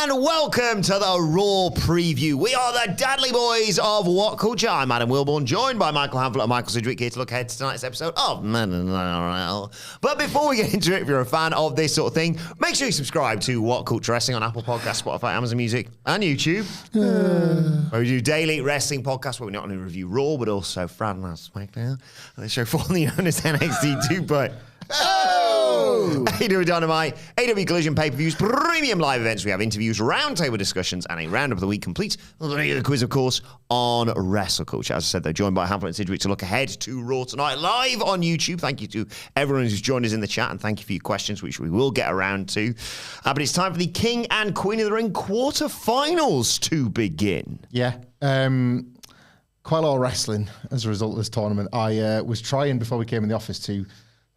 And welcome to the Raw Preview. We are the Dadley Boyz of What Culture. I'm Adam Wilborn, joined by Michael Hamflett and Michael Sidgwick here to look ahead to tonight's episode of But before we get into it, if you're a fan of this sort of thing, make sure you subscribe to What Culture Wrestling on Apple Podcasts, Spotify, Amazon Music, and YouTube. Where we do daily wrestling podcasts where we not only review Raw, but also Friday Night SmackDown. The show formerly known as NXT 2.0. AEW Dynamite, AEW Collision pay-per-views, premium live events. We have interviews, roundtable discussions, and a roundup of the week complete. The quiz, of course, on Wrestle Culture. As I said, they're joined by Hamflett and Sidgwick to look ahead to Raw tonight, live on YouTube. Thank you to everyone who's joined us in the chat, and thank you for your questions, which we will get around to. But it's time for the King and Queen of the Ring quarterfinals to begin. Yeah. Quite a lot of wrestling as a result of this tournament. I was trying, before we came in the office, to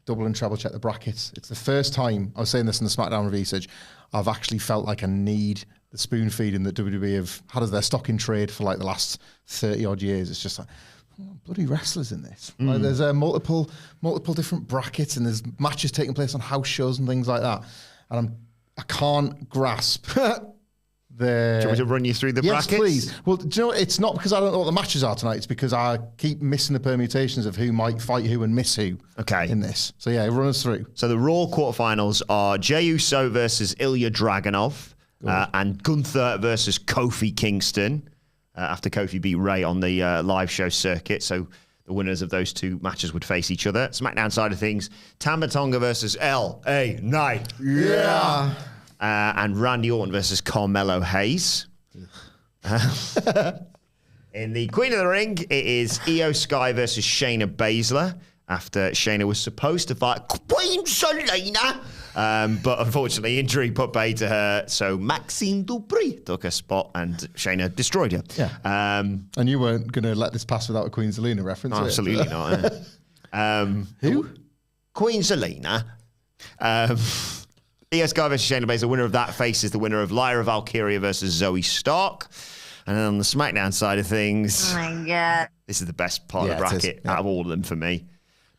double and treble check the brackets. It's the first time, I was saying this in the SmackDown review, I've actually felt like I need the spoon feeding that WWE have had as their stock in trade for like the last 30 odd years. It's just like, bloody wrestlers in this. Like, there's multiple different brackets, and there's matches taking place on house shows and things like that. And I can't grasp Do you want me to run you through the brackets? Yes, please. Well, do you know, it's not because I don't know what the matches are tonight. It's because I keep missing the permutations of who might fight who and miss who in this. So, yeah, run us through. So the Raw quarterfinals are Jey Uso versus Ilja Dragunov and Gunther versus Kofi Kingston after Kofi beat Ray on the live show circuit. So the winners of those two matches would face each other. SmackDown side of things, Tama Tonga versus L.A. Knight. Yeah. And Randy Orton versus Carmelo Hayes. In the Queen of the Ring, it is Io Sky versus Shayna Baszler after Shayna was supposed to fight Queen Selena. But unfortunately, injury put bay to her. So Maxine Dupri took her spot and Shayna destroyed her. Yeah. And you weren't going to let this pass without a Queen Selena reference. Absolutely not. Who? Queen Selena. Io Sky versus Shayna Baszler. The winner of that faces the winner of Lyra Valkyria versus Zoe Stark. And then on the SmackDown side of things, oh my God, this is the best part of the bracket out of all of them for me.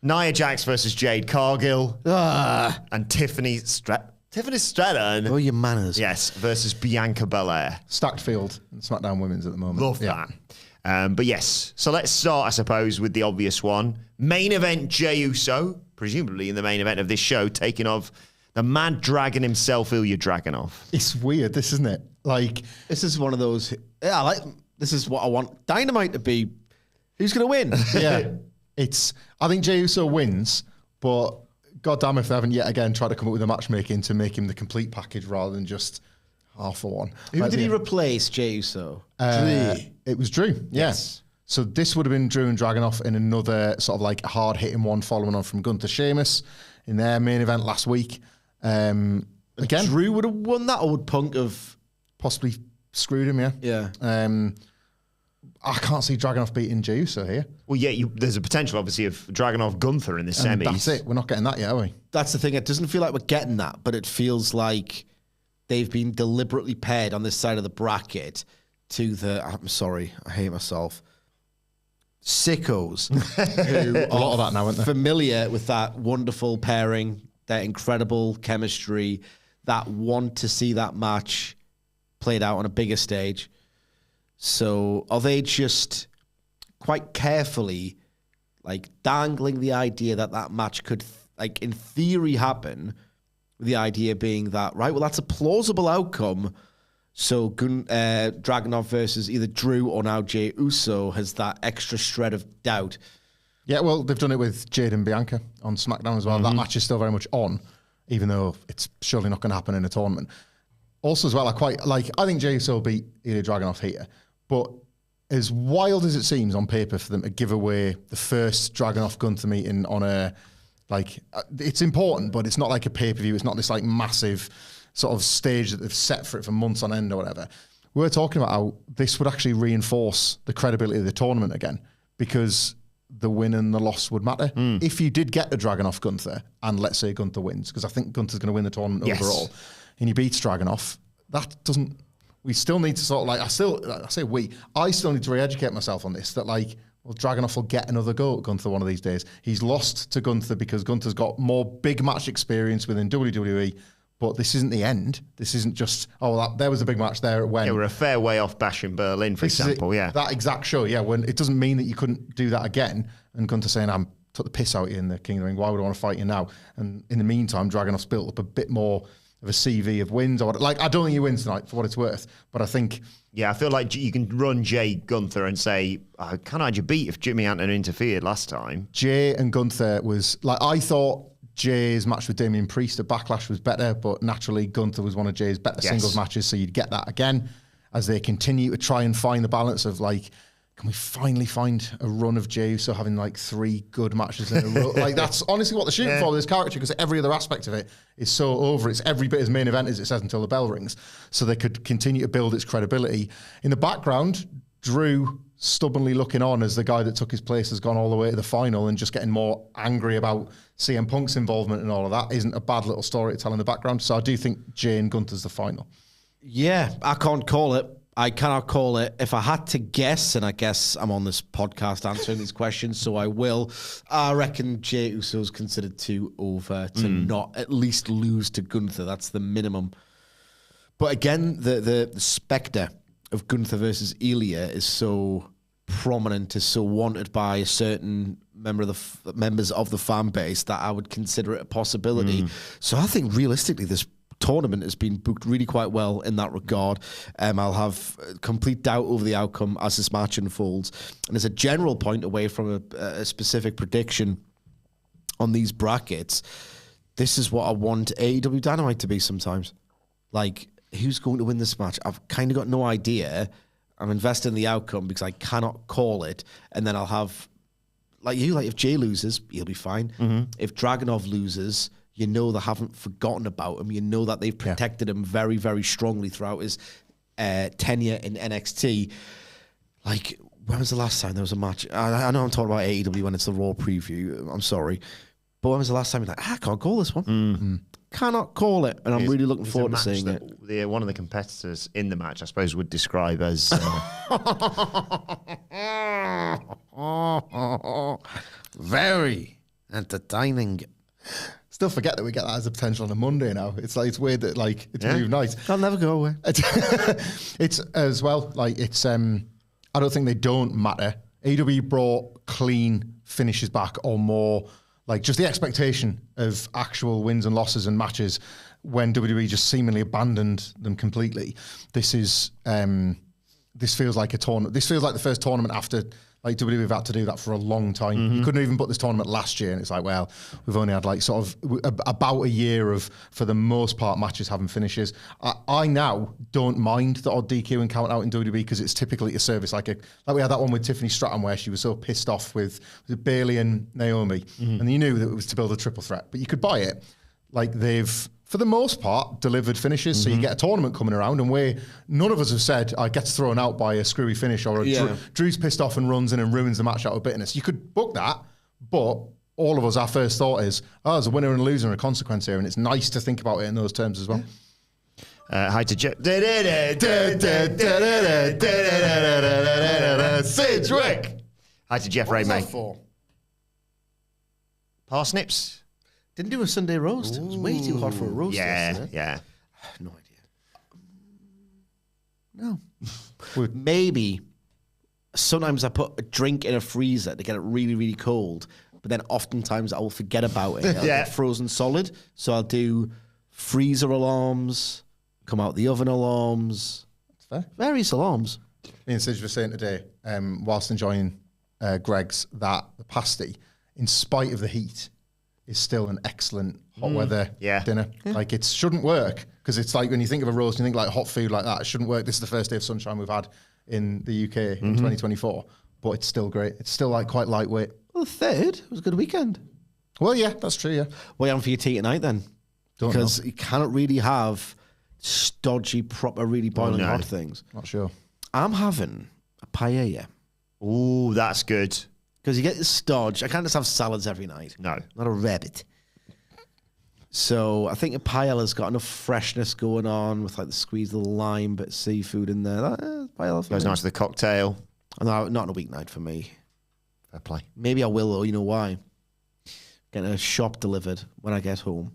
Nia Jax versus Jade Cargill. And Tiffany Stratton. Oh, your manners. Yes, versus Bianca Belair. Stacked field in SmackDown Women's at the moment. Love that. But yes, so let's start, I suppose, with the obvious one. Main event, Jey Uso, presumably in the main event of this show, taking off the mad dragon himself, Ilja Dragunov. It's weird, this, isn't it? Like, this is one of those. Yeah, this is what I want Dynamite to be. Who's going to win? Yeah, I think Jey Uso wins, but goddamn if they haven't yet again tried to come up with a matchmaking to make him the complete package rather than just half for one. Who did he replace, Jey Uso? It was Drew. Yeah. Yes. So this would have been Drew and Dragunov in another sort of like hard hitting one, following on from Gunther Sheamus in their main event last week. Again, Drew would have won that, or would Punk have possibly screwed him? Yeah. I can't see Dragunov beating Jey Uso here. Well, yeah, there's a potential, obviously, of Dragunov Gunther in the semis. That's it. We're not getting that yet, are we? That's the thing. It doesn't feel like we're getting that, but it feels like they've been deliberately paired on this side of the bracket to the. I'm sorry, I hate myself. Sickos who a lot of that now, aren't they? Familiar with that wonderful pairing, their incredible chemistry, that want to see that match played out on a bigger stage. So are they just quite carefully like dangling the idea that that match could like in theory happen, with the idea being that, right, well, that's a plausible outcome. So Dragunov versus either Drew or now Jey Uso has that extra shred of doubt. Yeah, well, they've done it with Jade and Bianca on SmackDown as well. That match is still very much on, even though it's surely not going to happen in a tournament. Also as well, I think Jey Uso beat Ilja Dragunov here, but as wild as it seems on paper for them to give away the first Dragunov-Gunther meeting on a, like, it's important, but it's not like a pay-per-view. It's not this like massive sort of stage that they've set for it for months on end or whatever. We're talking about how this would actually reinforce the credibility of the tournament again, because the win and the loss would matter. If you did get a Dragunov Gunther, and let's say Gunther wins, because I think Gunther's going to win the tournament overall, and he beats Dragunov, that doesn't. We still need to sort of like. I still need to re-educate myself on this. That like, well, Dragunov will get another go at Gunther one of these days. He's lost to Gunther because Gunther's got more big match experience within WWE. But this isn't the end. This isn't just, there was a big match there. When They were a fair way off Bash in Berlin, for example, That exact show, when it doesn't mean that you couldn't do that again. And Gunther saying, took the piss out of you in the King of the Ring. Why would I want to fight you now? And in the meantime, Dragunov's built up a bit more of a CV of wins. I don't think he wins tonight, for what it's worth. But I think... Yeah, I feel like you can run Jey Gunther and say, can I you beat if Jimmy Anton interfered last time? Jey and Gunther was... I thought Jey's match with Damian Priest at Backlash was better, but naturally Gunther was one of Jey's better singles matches, so you'd get that again as they continue to try and find the balance of can we finally find a run of Jey Uso having 3 good matches in a row? That's honestly what they're shooting for with this character, because every other aspect of it is so over. It's every bit as main event as it says until the bell rings. So they could continue to build its credibility. In the background, Drew stubbornly looking on as the guy that took his place has gone all the way to the final and just getting more angry about CM Punk's involvement and all of that isn't a bad little story to tell in the background. So I do think Jey and Gunther's the final. Yeah, I can't call it. I cannot call it. If I had to guess, and I guess I'm on this podcast answering these questions, so I will, I reckon Jey Uso's considered too over to not at least lose to Gunther. That's the minimum. But again, the spectre of Gunther versus Ilja is so prominent, is so wanted by a certain members of the fan base that I would consider it a possibility. So I think realistically this tournament has been booked really quite well in that regard. I'll have complete doubt over the outcome as this match unfolds. And as a general point away from a specific prediction on these brackets, this is what I want AEW Dynamite to be sometimes. Who's going to win this match? I've kind of got no idea. I'm invested in the outcome because I cannot call it. And then I'll have, if Jey loses, he'll be fine. If Dragunov loses, you know they haven't forgotten about him. You know that they've protected him very, very strongly throughout his tenure in NXT. When was the last time there was a match? I know I'm talking about AEW when it's the Raw preview. I'm sorry. But when was the last time you're I can't call this one? Cannot call it. And I'm really looking forward to seeing it. One of the competitors in the match, I suppose, would describe as... very entertaining. Still forget that we get that as a potential on a Monday now. It's it's weird that it's moved night. I'll never go away. It's as well it's I don't think they don't matter. AEW brought clean finishes back or more, just the expectation of actual wins and losses and matches when WWE just seemingly abandoned them completely. This is this feels like a tournament. This feels like the first tournament after WWE have had to do that for a long time. You couldn't even put this tournament last year, and it's we've only had about a year of, for the most part, matches having finishes. I now don't mind the odd DQ and count out in WWE because it's typically a service like we had that one with Tiffany Stratton where she was so pissed off with Bayley and Naomi, and you knew that it was to build a triple threat, but you could buy it. They've, for the most part, delivered finishes. So you get a tournament coming around, and none of us have said, gets thrown out by a screwy finish or Drew's pissed off and runs in and ruins the match out of bitterness. You could book that, but all of us, our first thought is, there's a winner and a loser and a consequence here, and it's nice to think about it in those terms as well. Hi to Jeff. Sidgwick. Hi to Jeff Ray, mate. Parsnips. Didn't do a Sunday roast. It was way too hot for a roast yesterday. Yeah. No idea. No. Maybe sometimes I put a drink in a freezer to get it really, really cold, but then oftentimes I will forget about it. It'll get frozen solid. So I'll do freezer alarms, come out the oven alarms. That's fair. Various alarms. Me and Sidge were saying today, whilst enjoying Greg's, that the pasty, in spite of the heat, is still an excellent hot weather dinner. It shouldn't work because it's when you think of a roast, you think hot food like that. It shouldn't work. This is the first day of sunshine we've had in the UK in 2024, but it's still great. It's still quite lightweight. Well, the third, it was a good weekend. Well, yeah, that's true. Yeah. What are you on for your tea tonight then? Because you cannot really have stodgy, proper, really boiling hot things. Not sure. I'm having a paella. Ooh, that's good. Because you get the stodge. I can't just have salads every night. No. Not a rabbit. So I think a paella's got enough freshness going on with the squeeze of the lime, but seafood in there. Paella goes nice with the cocktail. No, not on a weeknight for me. Fair play. Maybe I will, though. You know why? Getting a shop delivered when I get home.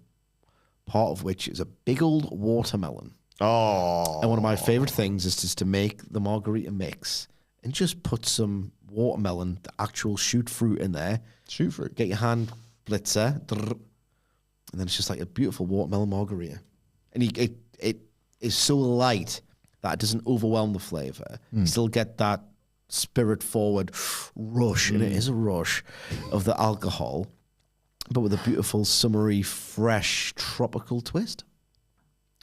part of which is a big old watermelon. Oh. And one of my favorite things is just to make the margarita mix and just put some watermelon, the actual shoot fruit in there. Shoot fruit. Get your hand blitzer, and then it's just like a beautiful watermelon margarita. And it is so light that it doesn't overwhelm the flavor. You still get that spirit forward rush, and it is a rush of the alcohol, but with a beautiful, summery, fresh, tropical twist.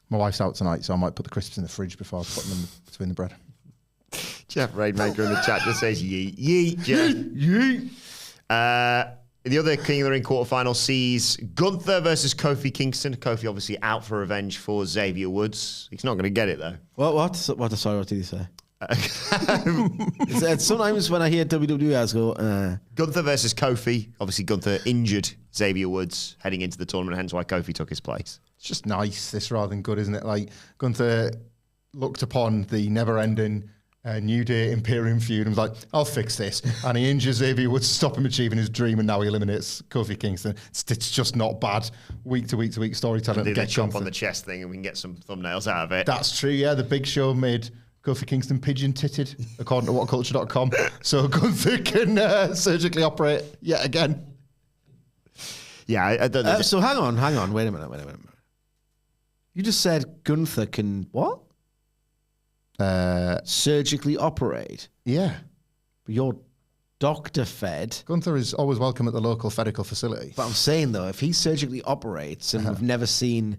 My wife's out tonight, so I might put the crisps in the fridge before I put them between the bread. Jeff Rainmaker in the chat just says yeet. Yeet, Jeff. Yeet. The other King of the Ring quarterfinal sees Gunther versus Kofi Kingston. Kofi obviously out for revenge for Xavier Woods. He's not going to get it, though. What did he say? Sometimes when I hear WWE, I go, Gunther versus Kofi. Obviously, Gunther injured Xavier Woods heading into the tournament, hence why Kofi took his place. It's just nice, this rather than good, isn't it? Like, Gunther looked upon the never-ending New Day Imperium feud and was like, I'll fix this. And he injures Xavier Woods to stop him achieving his dream, and now he eliminates Kofi Kingston. It's just not bad week to week to week storytelling. Do the chomp on the chest thing and we can get some thumbnails out of it. That's true, yeah. The Big Show made Kofi Kingston pigeon-titted, according to whatculture.com. So Gunther can surgically operate yet again. Yeah. So hang on. Wait a minute. You just said Gunther can what? Surgically operate. Yeah. But you're doctor fed. Gunther is always welcome at the local medical facility. But I'm saying, though, if he surgically operates and we've never seen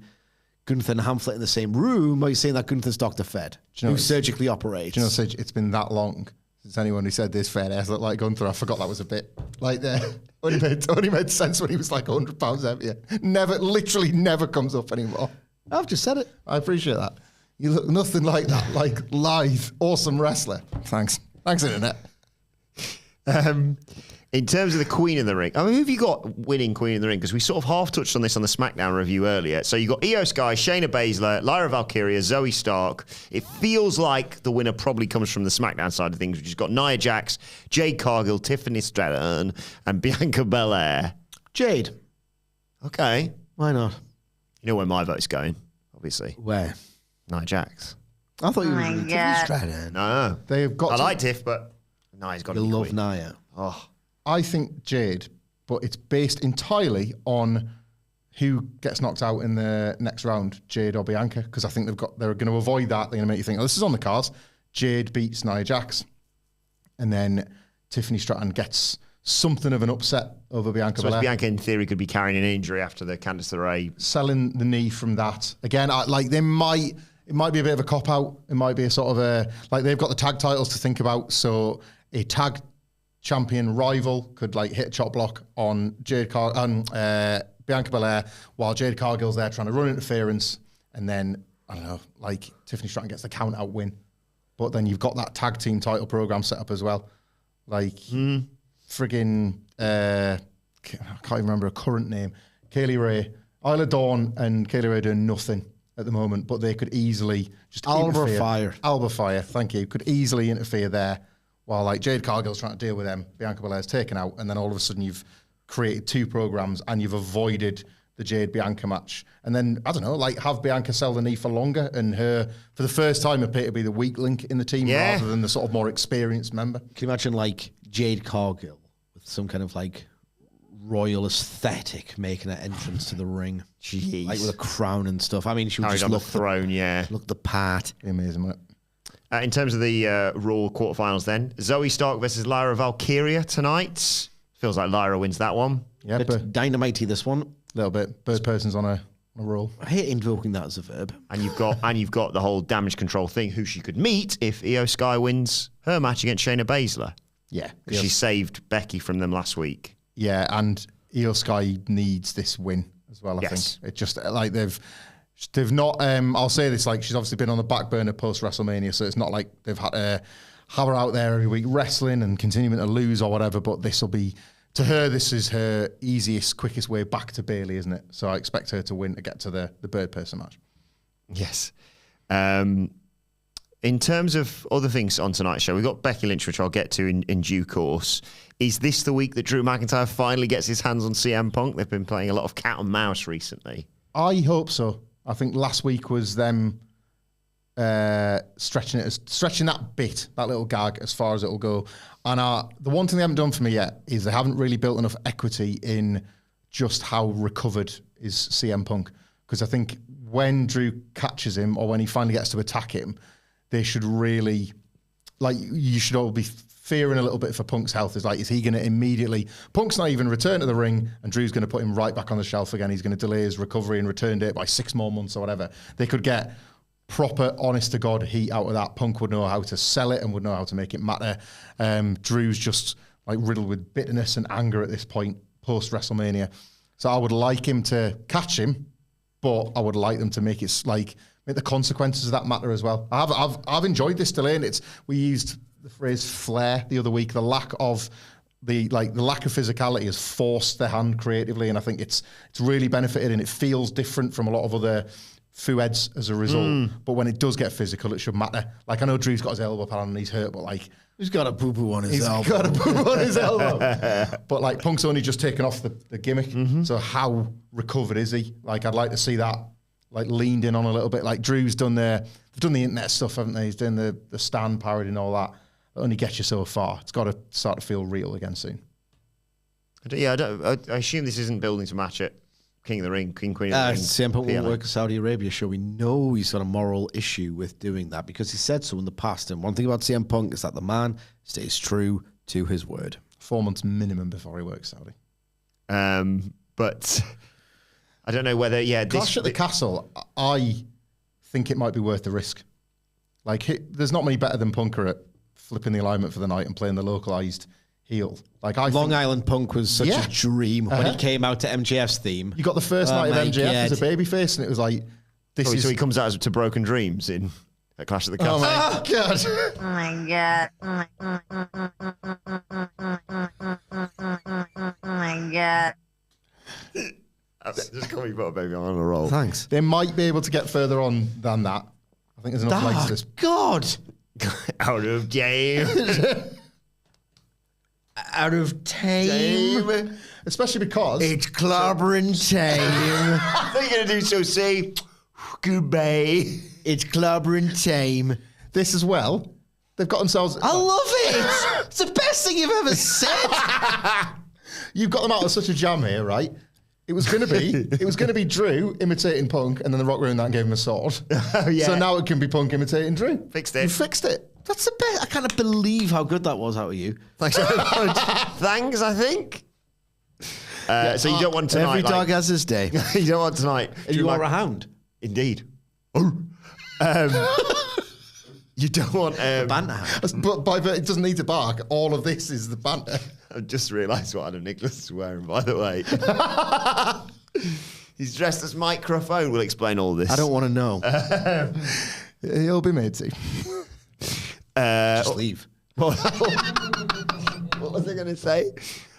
Gunther and Hamflet in the same room, are you saying that Gunther's doctor fed? Who surgically operates? Do you know, Sige, it's been that long since anyone who said this fair ass looked like Gunther. I forgot that was a bit like there. Only made sense when he was like 100 pounds heavier. Literally never comes up anymore. I've just said it. I appreciate that. You look nothing like that, like lithe, awesome wrestler. Thanks, internet. In terms of the Queen of the Ring, I mean, who have you got winning Queen of the Ring? Because we sort of half touched on this on the SmackDown review earlier. So you got Io Sky, Shayna Baszler, Lyra Valkyria, Zoe Stark. It feels like the winner probably comes from the SmackDown side of things, which has got Nia Jax, Jade Cargill, Tiffany Stratton, and Bianca Belair. Jade. Okay. Why not? You know where my vote's going, obviously. Where? Nia Jax. I thought you were going to Tiffany Stratton. No. They've got. I like Tiff, but Nia's got to be love Queen. Nia. Oh. I think Jade, but it's based entirely on who gets knocked out in the next round, Jade or Bianca, because I think they're going to avoid that. They're going to make you think, oh, this is on the cards. Jade beats Nia Jax, and then Tiffany Stratton gets something of an upset over Bianca Belair. Bianca, in theory, could be carrying an injury after the Candice LeRae. Selling the knee from that. Again, it might be a bit of a cop-out. It might be a sort of they've got the tag titles to think about, so a tag champion rival could hit a chop block on Bianca Belair while Jade Cargill's there trying to run interference, and then I don't know, Tiffany Stratton gets the count out win, but then you've got that tag team title program set up as well, friggin' I can't even remember a current name. Kaylee Ray, Isla Dawn, and Kaylee Ray doing nothing at the moment, but they could easily just interfere. Alba Fire, thank you, could easily interfere there. While Jade Cargill's trying to deal with them, Bianca Belair's taken out, and then all of a sudden you've created two programs and you've avoided the Jade Bianca match. And then, I don't know, have Bianca sell the knee for longer and her, for the first time, appear to be the weak link in the team rather than the sort of more experienced member. Can you imagine Jade Cargill with some kind of royal aesthetic making an entrance to the ring? Jeez. With a crown and stuff. I mean, she would Carried just on look the throne, look the part. Amazing, wasn't it? In terms of the Raw quarterfinals then, Zoe Stark versus Lyra Valkyria tonight. Feels like Lyra wins that one. Yeah, but dynamite-y this one. A little bit. Bird person's on a roll. I hate invoking that as a verb. And you've got the whole damage control thing, who she could meet if Io Sky wins her match against Shayna Baszler. Yeah. Because she saved Becky from them last week. Yeah, and Io Sky needs this win as well, I think. It just, they've not, I'll say this, she's obviously been on the back burner post-WrestleMania, so it's not like they've had to have her out there every week wrestling and continuing to lose or whatever, but this will be, to her, this is her easiest, quickest way back to Bayley, isn't it? So I expect her to win to get to the Bird person match. Yes. In terms of other things on tonight's show, we've got Becky Lynch, which I'll get to in due course. Is this the week that Drew McIntyre finally gets his hands on CM Punk? They've been playing a lot of cat and mouse recently. I hope so. I think last week was them stretching that bit, that little gag, as far as it'll go. And the one thing they haven't done for me yet is they haven't really built enough equity in just how recovered is CM Punk. Because I think when Drew catches him or when he finally gets to attack him, they should really, like, you should all be fearing a little bit for Punk's health. Is like, is he going to immediately, Punk's not even return to the ring and Drew's going to put him right back on the shelf again. He's going to delay his recovery and return date by 6 more months or whatever. They could get proper, honest to God heat out of that. Punk would know how to sell it and would know how to make it matter. Drew's just like riddled with bitterness and anger at this point post WrestleMania. So I would like him to catch him, but I would like them to make it like make the consequences of that matter as well. I've enjoyed this delay, and we used the phrase flair the other week. The lack of physicality has forced their hand creatively, and I think it's really benefited, and it feels different from a lot of other foo-heads as a result. But when it does get physical, it should matter. Like, I know Drew's got his elbow pad on and he's hurt, but like, he's got a boo-boo on his elbow. He's got a boo-boo on his elbow. But like, Punk's only just taken off the gimmick. So how recovered is he? Like, I'd like to see that like leaned in on a little bit. Like, Drew's they've done the internet stuff, haven't they? He's doing the stand parody and all that. That only gets you so far. It's got to start to feel real again soon. I assume this isn't building to match it. King of the Ring, Queen of the Ring. CM Punk will work a Saudi Arabia show. We know he's got a moral issue with doing that because he said so in the past. And one thing about CM Punk is that the man stays true to his word. 4 months minimum before he works Saudi. But I don't know whether, Clash at the Castle, I think it might be worth the risk. Like, there's not many better than Punker at flipping the alignment for the night and playing the localized heel. Like, Long Island Punk was such a dream when he came out to MJF's theme. You got the first night of MJF as a babyface, and it was like, so he comes out to Broken Dreams in Clash of the Castle. Oh my god! Oh my god! Oh my god! Just call me Butter Baby, I'm on a roll. Thanks. They might be able to get further on than that. I think there's enough legs to this. God! Out of game. Out of tame. Especially because It's clobbering tame. I think you're going to do so, say, goodbye. It's clobbering tame. this as well, they've got themselves... I love it. It's the best thing you've ever said. You've got them out of such a jam here, right? It was going to be Drew imitating Punk, and then The Rock ruined that and gave him a sword. Oh, yeah. So now it can be Punk imitating Drew. Fixed it. You fixed it. That's the best. I can't believe how good that was out of you. Thanks very much. Thanks, I think. So you don't want tonight. Every dog has his day. You don't want tonight. You are a hound. Indeed. You don't want Banter hound. But it doesn't need to bark. All of this is the banter. I've just realised what Adam Nicholas is wearing, by the way. He's dressed as microphone. We'll explain all this. I don't want to know. He'll be made to. Just leave. What was I going to say?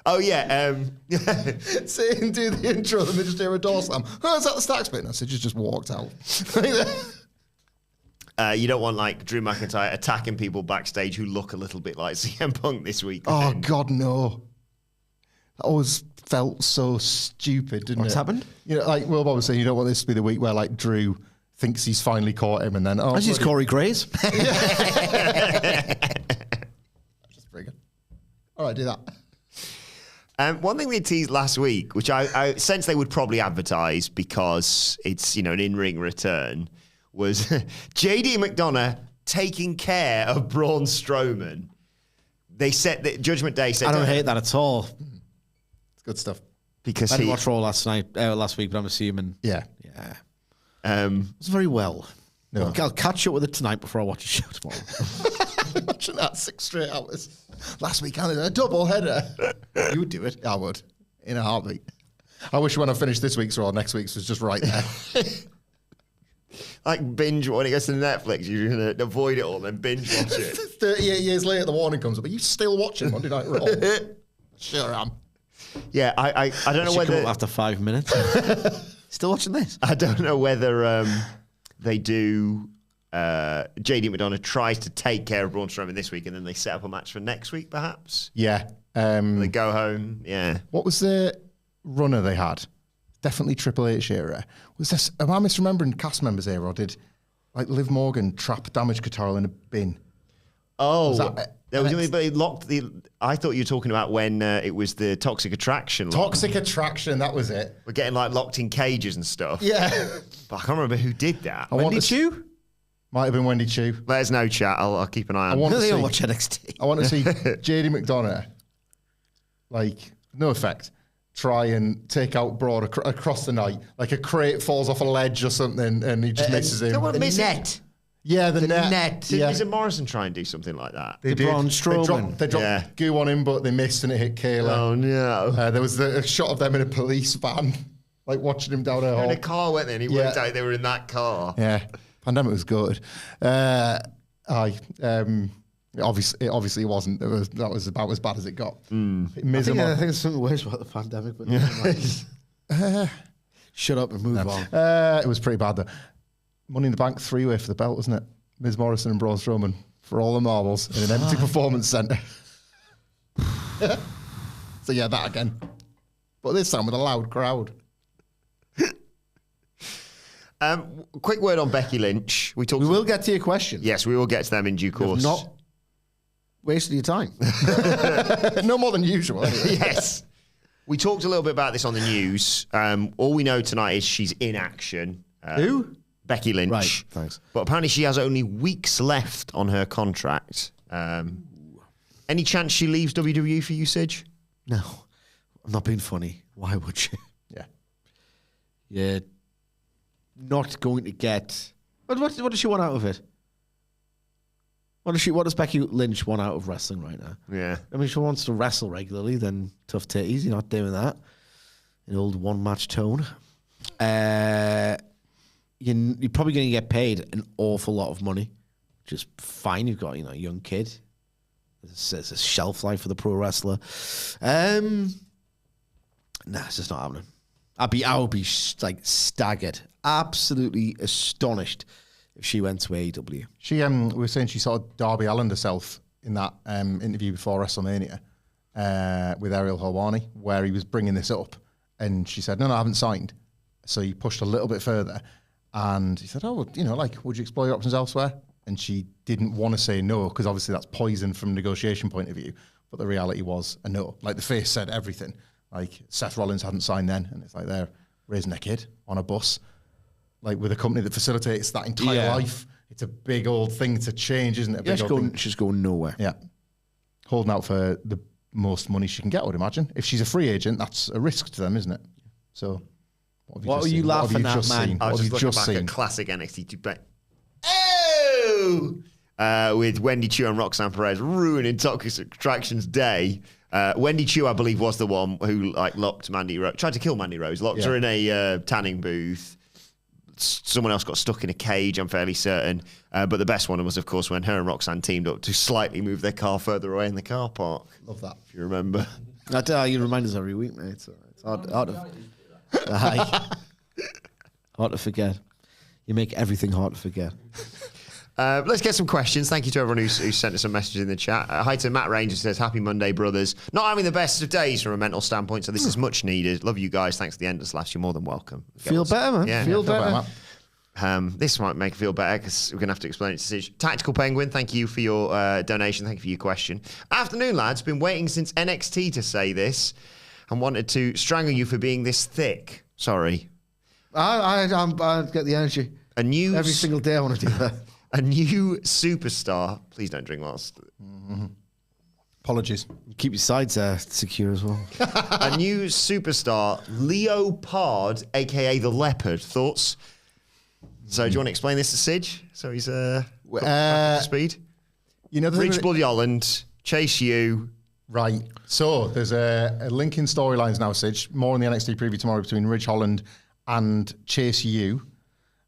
Oh, yeah. Sit and do the intro, and they just hear a door slam. Oh, is that the Stacks bit? And I said, you just walked out. You don't want, like, Drew McIntyre attacking people backstage who look a little bit like CM Punk this week. Oh, God, no. That always felt so stupid, didn't What's it? happened? You know, like Will Bob was saying, you don't want this to be the week where, like, Drew thinks he's finally caught him, and then, oh, This is Corey Graves. Just bring it. All right, do that. One thing they teased last week, which I sense they would probably advertise because it's, you know, an in-ring return, was JD McDonough taking care of Braun Strowman. They said that Judgment Day said... I don't hate that at all. It's good stuff. Because I didn't watch Raw last week, but I'm assuming... Yeah. Yeah. It was very well. No. I'll catch up with it tonight before I watch a show tomorrow. Watching that 6 straight hours. Last week, I had a double header. You would do it. I would. In a heartbeat. I wish when I finished this week's Raw, next week's was just right there. Like binge when it goes to Netflix, you're going to avoid it all and then binge watch it. 38 years later, the warning comes up. Are you still watching Monday Night Raw? Sure am. Yeah, I don't know Should come whether... up after 5 minutes. Still watching this? I don't know whether they do... JD McDonough tries to take care of Braun Strowman this week and then they set up a match for next week, perhaps? Yeah. They go home, yeah. What was the runner they had? definitely Triple H era. Was this? Am I misremembering cast members here, or did like Liv Morgan trap Damage Control in a bin? Oh, that, but he locked the. I thought you were talking about when it was the Toxic Attraction. Toxic Attraction, that was it. We're getting like locked in cages and stuff. Yeah. But I can't remember who did that. Wendy Chu? Might have been Wendy Chu. Let us know, chat. I'll keep an eye on. They don't watch NXT. I want to see JD McDonough, like, no effect, try and take out Broad across the night. Like a crate falls off a ledge or something and he just misses him. The net. Yeah, the net. Did Isn't Morrison try and do something like that? They The did. Braun Strowman. They dropped goo on him, but they missed and it hit Kayla. Oh, no. There was a shot of them in a police van, like watching him down a In hall. a car, weren't they? And he worked out they were in that car. Yeah, Pandemic was good. Obviously it wasn't. That was about as bad as it got. I think there's something worse about the pandemic, but shut up and move on. It was pretty bad though. Money in the Bank 3-way for the belt, wasn't it? Miz Morrison and Braun Strowman for all the marbles in an empty performance centre. So yeah, that again. But this time with a loud crowd. Quick word on Becky Lynch. We will get to your question. Yes, we will get to them in due course. Not wasting your time. No more than usual. Anyway. Yes. We talked a little bit about this on the news. All we know tonight is she's in action. Who? Becky Lynch. Right, thanks. But apparently she has only weeks left on her contract. Any chance she leaves WWE for you, Sidge? No, I'm not being funny. Why would she? Yeah. You're not going to get. What does she want out of it? What does Becky Lynch want out of wrestling right now? Yeah. I mean, she wants to wrestle regularly, then tough titties. You're not doing that. An old one-match tone. You're probably going to get paid an awful lot of money, which is fine. You've got a young kid. There's a shelf life for the pro wrestler. Nah, it's just not happening. I would be like staggered, absolutely astonished if she went to AEW. She we were saying she sort of Darby Allin herself in that interview before WrestleMania with Ariel Helwani, where he was bringing this up, and she said, "No, I haven't signed." So he pushed a little bit further, and he said, "Oh, well, would you explore your options elsewhere?" And she didn't want to say no because obviously that's poison from a negotiation point of view. But the reality was a no. Like the face said everything. Like Seth Rollins hadn't signed then, and it's like they're raising their kid on a bus, like with a company that facilitates that entire life. It's a big old thing to change, isn't it? She's going nowhere. Yeah, holding out for the most money she can get, I would imagine. If she's a free agent, that's a risk to them, isn't it? So, what are you laughing at, man? I was just looking back at classic NXT 2. Oh! With Wendy Chu and Roxanne Perez ruining Toxic Attraction's day. Wendy Chu, I believe, was the one who locked Mandy Rose, tried to kill Mandy Rose, locked her in a tanning booth. Someone else got stuck in a cage, I'm fairly certain. But the best one was, of course, when her and Roxanne teamed up to slightly move their car further away in the car park. Love that. If you remember. I tell you remind us every week, mate. It's hard to forget. You make everything hard to forget. Let's get some questions. Thank you to everyone who sent us some messages in the chat. Hi to Matt Ranger, says, "Happy Monday, brothers. Not having the best of days from a mental standpoint, so this is much needed. Love you guys. Thanks to the Endless Laughs. You're more than welcome." Feel better, man. Yeah, feel better. This might make you feel better because we're going to have to explain it to Sidge. Tactical Penguin, thank you for your donation. Thank you for your question. Afternoon, lads. Been waiting since NXT to say this and wanted to strangle you for being this thick. Sorry. I get the energy. Every single day I want to do that. A new superstar. Please don't drink whilst. Apologies. Keep your sides secure as well. A new superstar, Leopard, aka the Leopard. Thoughts? So, do you want to explain this to Sidge? So he's up to speed. Reach Bloody Holland, Chase U. Right. So there's a link in storylines now, Sidge. More on the NXT preview tomorrow between Ridge Holland and Chase U.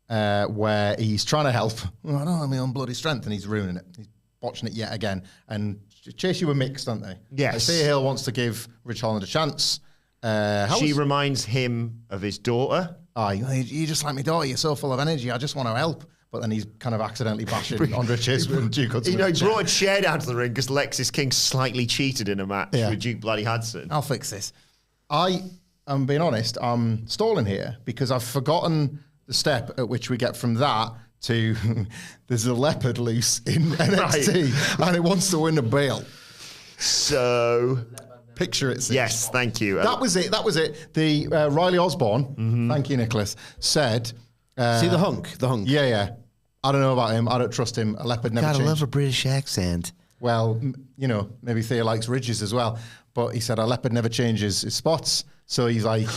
Where he's trying to help. I don't have my own bloody strength, and he's ruining it. He's botching it yet again. And Chase, you were mixed, aren't they? Yes. Thea Hill wants to give Rich Holland a chance. She reminds him of his daughter. You just like my daughter. You're so full of energy. I just want to help. But then he's kind of accidentally bashing Andre Chase with Duke Hudson. He brought a chair down to the ring because Lexis King slightly cheated in a match with Duke Bloody Hudson. I'll fix this. I I'm being honest, I'm stalling here because I've forgotten the step at which we get from that to there's a leopard loose in NXT and it wants to win a belt. So... Picture it. Yes, thank you. That was it. The Riley Osborne, thank you, Nicholas, said... See the hunk? Yeah. I don't know about him. I don't trust him. A leopard never changed. I love a British accent. Well, maybe Thea likes ridges as well. But he said a leopard never changes his spots. So he's like,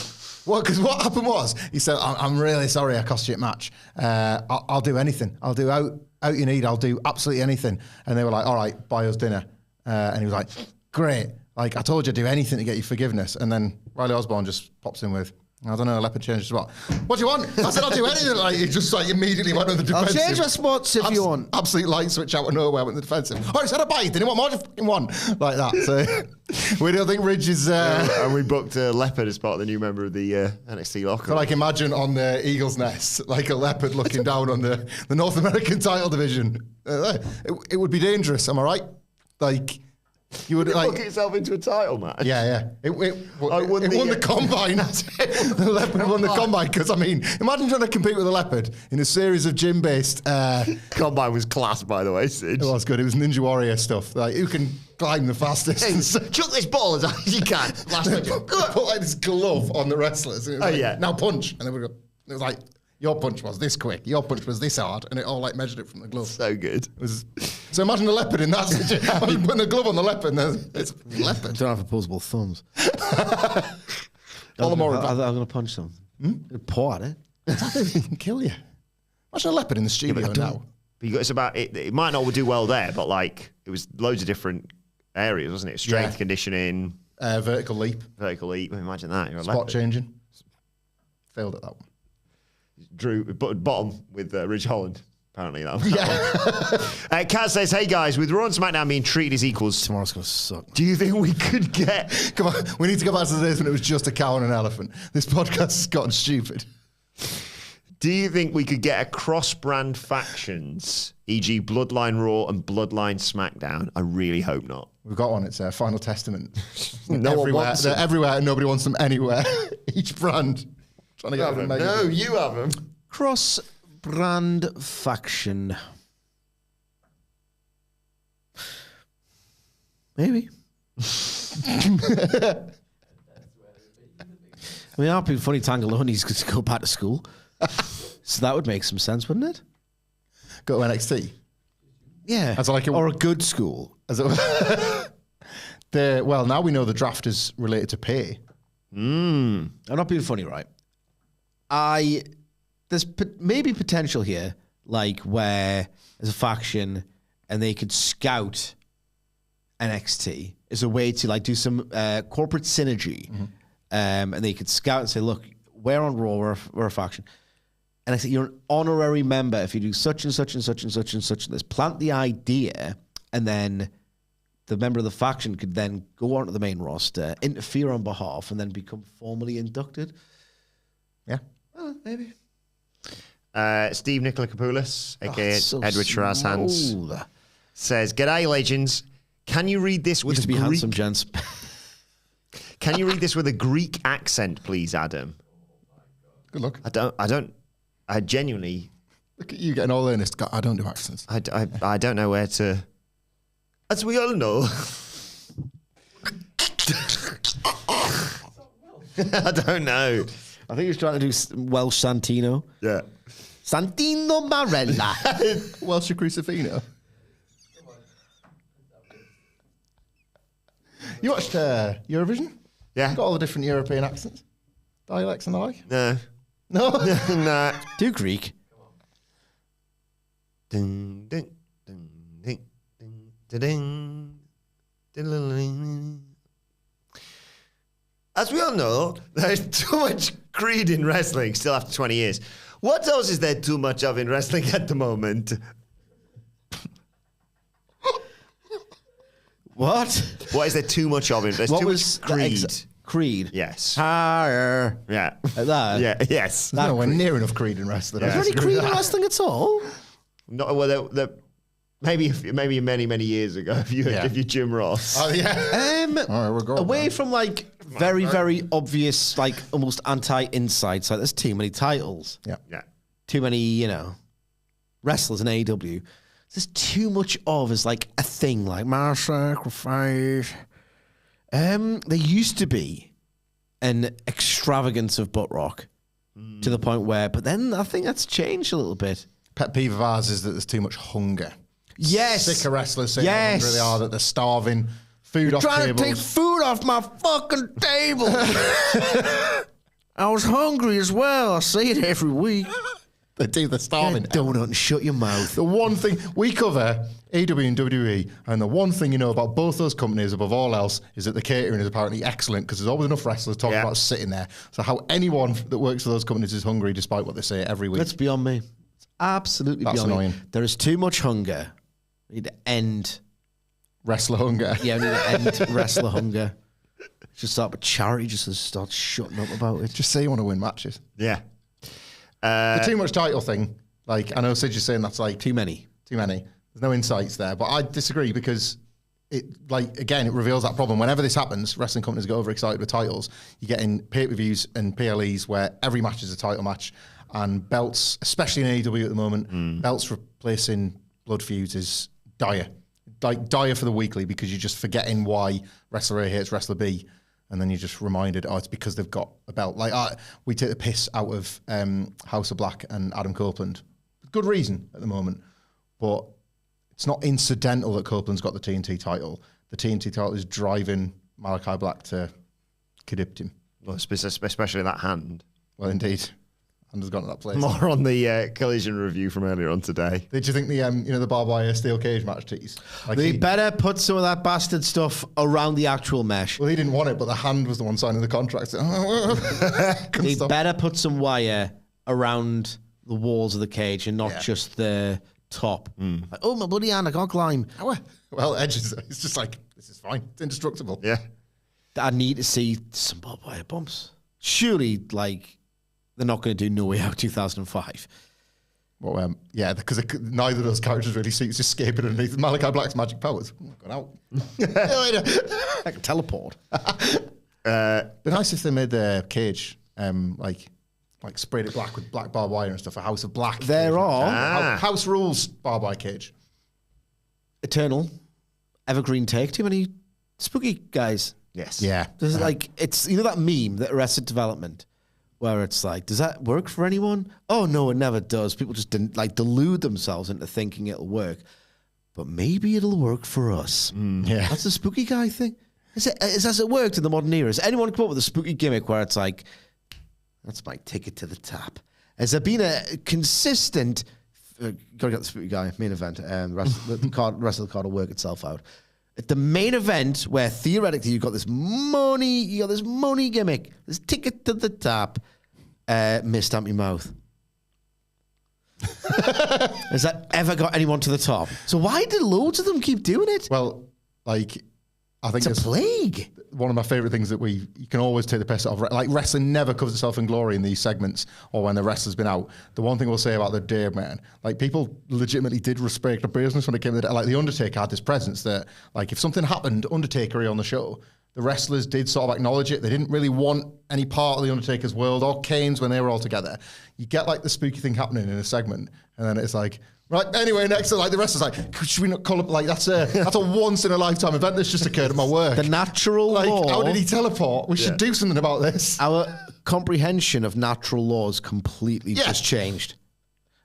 what? Because what happened was, he said, I'm really sorry I cost you a match. I'll do anything. I'll do out you need. I'll do absolutely anything. And they were like, all right, buy us dinner. And he was like, great. Like, I told you I'd do anything to get you forgiveness. And then Riley Osborne just pops in with, I don't know, a leopard changes as well. What do you want? I said, I'll do anything. Like, he just immediately went on the defensive. I'll change my spots if you want. Absolute light switch out of nowhere, went on the defensive. Oh, he said a bite. Didn't want more than fucking one. Like that. So we don't think Ridge is... and we booked a leopard as part of the new member of the NXT locker. So, like, imagine on the Eagle's Nest, like a leopard looking down on the North American title division. It would be dangerous, am I right? Like... You would look yourself into a title match. Yeah. It won the combine. The leopard won the combine because, imagine trying to compete with a leopard in a series of gym-based... Combine was class, by the way, Sid. It was good. It was Ninja Warrior stuff. Like, who can climb the fastest? Hey, chuck this ball as hard as you can. Put like this glove on the wrestlers. And it was yeah. Now punch. And then it was like, your punch was this quick, your punch was this hard, and it all like measured it from the glove. So good. So imagine a leopard in that situation. Imagine putting a glove on the leopard, and it's a leopard. Don't have opposable thumbs. All the more. I'm going to punch them. Paw at it. It can kill you. Imagine a leopard in the studio now. But it's about it might not do well there, but like it was loads of different areas, wasn't it? Strength conditioning, vertical leap. Imagine that. You're a Spot leopard. changing. Failed at that one. Drew bottom with Ridge Holland. Apparently that. Yeah. Kaz says, "Hey guys, with Raw and SmackDown being treated as equals, Tomorrow's gonna suck. Do you think we could get? Come on, we need to go back to the days when it was just a cow and an elephant. This podcast has gotten stupid. Do you think we could get a cross-brand factions, e.g., Bloodline Raw and Bloodline SmackDown? I really hope not. We've got one. It's a Final Testament. No one wants They're them. everywhere, and nobody wants them anywhere. Each brand trying to get them. No, you have them. Cross-brand faction. Maybe. It'd be funny Tangalone's going to go back to school. So that would make some sense, wouldn't it? Go to NXT. Yeah. Or a good school. Well, now we know the draft is related to pay. I'm not being funny, right? There's maybe potential here, like where there's a faction and they could scout NXT as a way to like do some corporate synergy. And they could scout and say, look, we're on Raw, we're a faction. And I say, you're an honorary member if you do such and such and such and such and such and this. Plant the idea, and then the member of the faction could then go onto the main roster, interfere on behalf, and then become formally inducted. Yeah. Maybe. Steve Nikolakopoulos, a.k.a. Edward Shiraz Hands, smooth. says, "G'day, legends. Can you read this with Used to be handsome, gents. Can you read this with a Greek accent, please, Adam?" Good luck. I genuinely... Look at you getting all earnest. I don't do accents. I don't know where to... As we all know. I don't know. I think he was trying to do Welsh Santino. Yeah. Santino Marella. Welsh Crucifino. You watched Eurovision? Yeah. You got all the different European accents? Dialects and the like? No. No? No. Do Greek. Ding, ding, ding, ding, ding, ding, ding. As we all know, there's too much greed in wrestling still after 20 years. What else is there too much of in wrestling at the moment? What? What is there too much of in? There's What too was much greed. Creed. Yes. Higher. Yeah. Like that. Yeah. Yes. No, we're near enough Creed in wrestling. Yeah. Is there any Creed in wrestling at all? No, well, Maybe many years ago, if you Jim Ross. Oh yeah. All right, we'll go Away from like very, very obvious, like almost anti-insights, like there's too many titles. Yeah. Too many, wrestlers in AEW. There's too much of as like a thing, like my sacrifice. There used to be an extravagance of butt rock to the point where, but then I think that's changed a little bit. Pet peeve of ours is that there's too much hunger. Yes. Sick of wrestlers saying how hungry they are, that they're starving. Food off Trying tables. to take food off my fucking table. I was hungry as well. I say it every week. They do, they're starving. Donut and shut your mouth. The one thing we cover, AEW and WWE, and the one thing you know about both those companies above all else is that the catering is apparently excellent because there's always enough wrestlers talking about sitting there. So how anyone that works for those companies is hungry despite what they say every week. That's beyond me. It's absolutely That's beyond annoying. me. There is too much hunger. We need to end. Wrestler hunger. Yeah, we need to end wrestler hunger. Just start with charity, just to start shutting up about it. Just say you want to win matches. Yeah. The too much title thing, like I know Sid is saying that's like Too many. Too many. There's no insights there, but I disagree because it reveals that problem. Whenever this happens, wrestling companies get overexcited with titles. You get in pay-per-views and PLEs where every match is a title match, and belts, especially in AEW at the moment, belts replacing blood feuds is dire. Like dire for the weekly because you're just forgetting why wrestler A hates wrestler B. And then you're just reminded, it's because they've got a belt. Like we take the piss out of House of Black and Adam Copeland. Good reason at the moment. But it's not incidental that Copeland's got the TNT title. The TNT title is driving Malachi Black to kidnapped him. Well, especially that hand. Well, indeed. And has gone to that place. More on the collision review from earlier on today. Did you think the barbed wire steel cage match tease? Like They better put some of that bastard stuff around the actual mesh. Well, he didn't want it, but the hand was the one signing the contract. They better put some wire around the walls of the cage and not just the top. Like, oh, my bloody hand, I can't climb. Well, Edge is it's just like, this is fine. It's indestructible. Yeah. I need to see some barbed wire bumps. Surely, like, they're not going to do No Way Out 2005. Well, yeah, because neither of those characters really suits escaping underneath Malachi Black's magic powers. Gone out. I can teleport. Be nice if they made the cage like sprayed it black with black barbed wire and stuff. A House of Black. There cage. are House Rules barbed wire cage. Eternal, Evergreen Take. Too many spooky guys. Yes. Yeah. There's like, it's, that meme, that Arrested Development, where it's like, does that work for anyone? Oh, no, it never does. People just delude themselves into thinking it'll work. But maybe it'll work for us. Yeah. That's the spooky guy thing. Has it worked in the modern era? Has anyone come up with a spooky gimmick where it's like, that's my ticket to the top? Has there been a consistent, gotta get the spooky guy, main event, the rest of the card will work itself out. At the main event, where theoretically you've got this money gimmick, this ticket to the top, mist out my mouth. Has that ever got anyone to the top? So why do loads of them keep doing it? Well, like, I think It's a plague. One of my favorite things that you can always take the piss out of. Like, wrestling never covers itself in glory in these segments or when the wrestler's been out. The one thing we'll say about the day, man, like, people legitimately did respect the business when it came to the, like, the Undertaker had this presence that, like, if something happened Undertaker-y on the show, the wrestlers did sort of acknowledge it. They didn't really want any part of the Undertaker's world or Kane's when they were all together. You get, like, the spooky thing happening in a segment, and then it's like, right, anyway, next, like, the wrestler's like, should we not call it, like, that's a once-in-a-lifetime event that's just occurred at my work. The natural law. How did he teleport? We should do something about this. Our comprehension of natural laws completely just changed.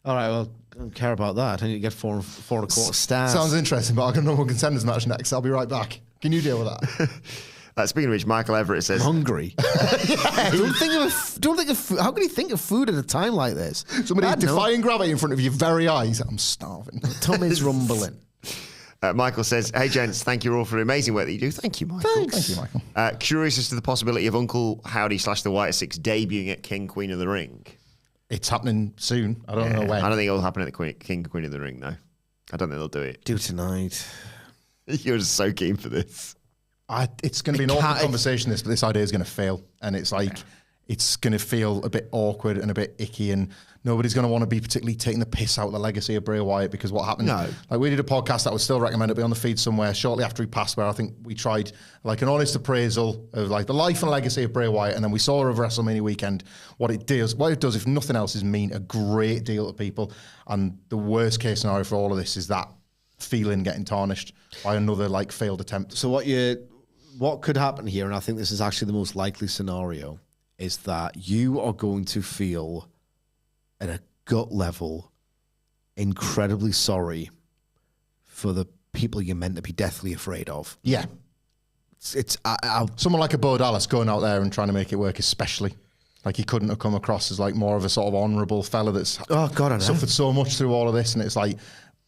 All right, well, I don't care about that. I need to get four and a quarter stars. Sounds interesting, but I've got no more contenders match next. I'll be right back. Can you deal with that? Speaking of which, Michael Everett says, I'm hungry. Don't think of food. How can you think of food at a time like this? Somebody defying gravity in front of your very eyes. I'm starving. Tummy's rumbling. Michael says, hey, gents, thank you all for the amazing work that you do. Thank you, Michael. Thank you, Michael. Curious as to the possibility of Uncle Howdy / the White Six debuting at King Queen of the Ring. It's happening soon. I don't know when. I don't think it'll happen at the King Queen of the Ring, though. I don't think they'll do it. Do tonight. You're just so keen for this. It's going to be an awkward conversation, but this idea is going to fail. And it's like, it's going to feel a bit awkward and a bit icky, and nobody's going to want to be particularly taking the piss out of the legacy of Bray Wyatt, because what happened, like we did a podcast that I would still recommend, it be on the feed somewhere shortly after he passed, where I think we tried like an honest appraisal of like the life and legacy of Bray Wyatt, and then we saw over WrestleMania weekend what it does, if nothing else, is mean a great deal to people. And the worst case scenario for all of this is that feeling getting tarnished by another like failed attempt. So what could happen here, and I think this is actually the most likely scenario, is that you are going to feel at a gut level incredibly sorry for the people you're meant to be deathly afraid of. Yeah. It's someone like a Bo Dallas going out there and trying to make it work, especially. Like, he couldn't have come across as like more of a sort of honourable fella that's suffered so much through all of this, and it's like,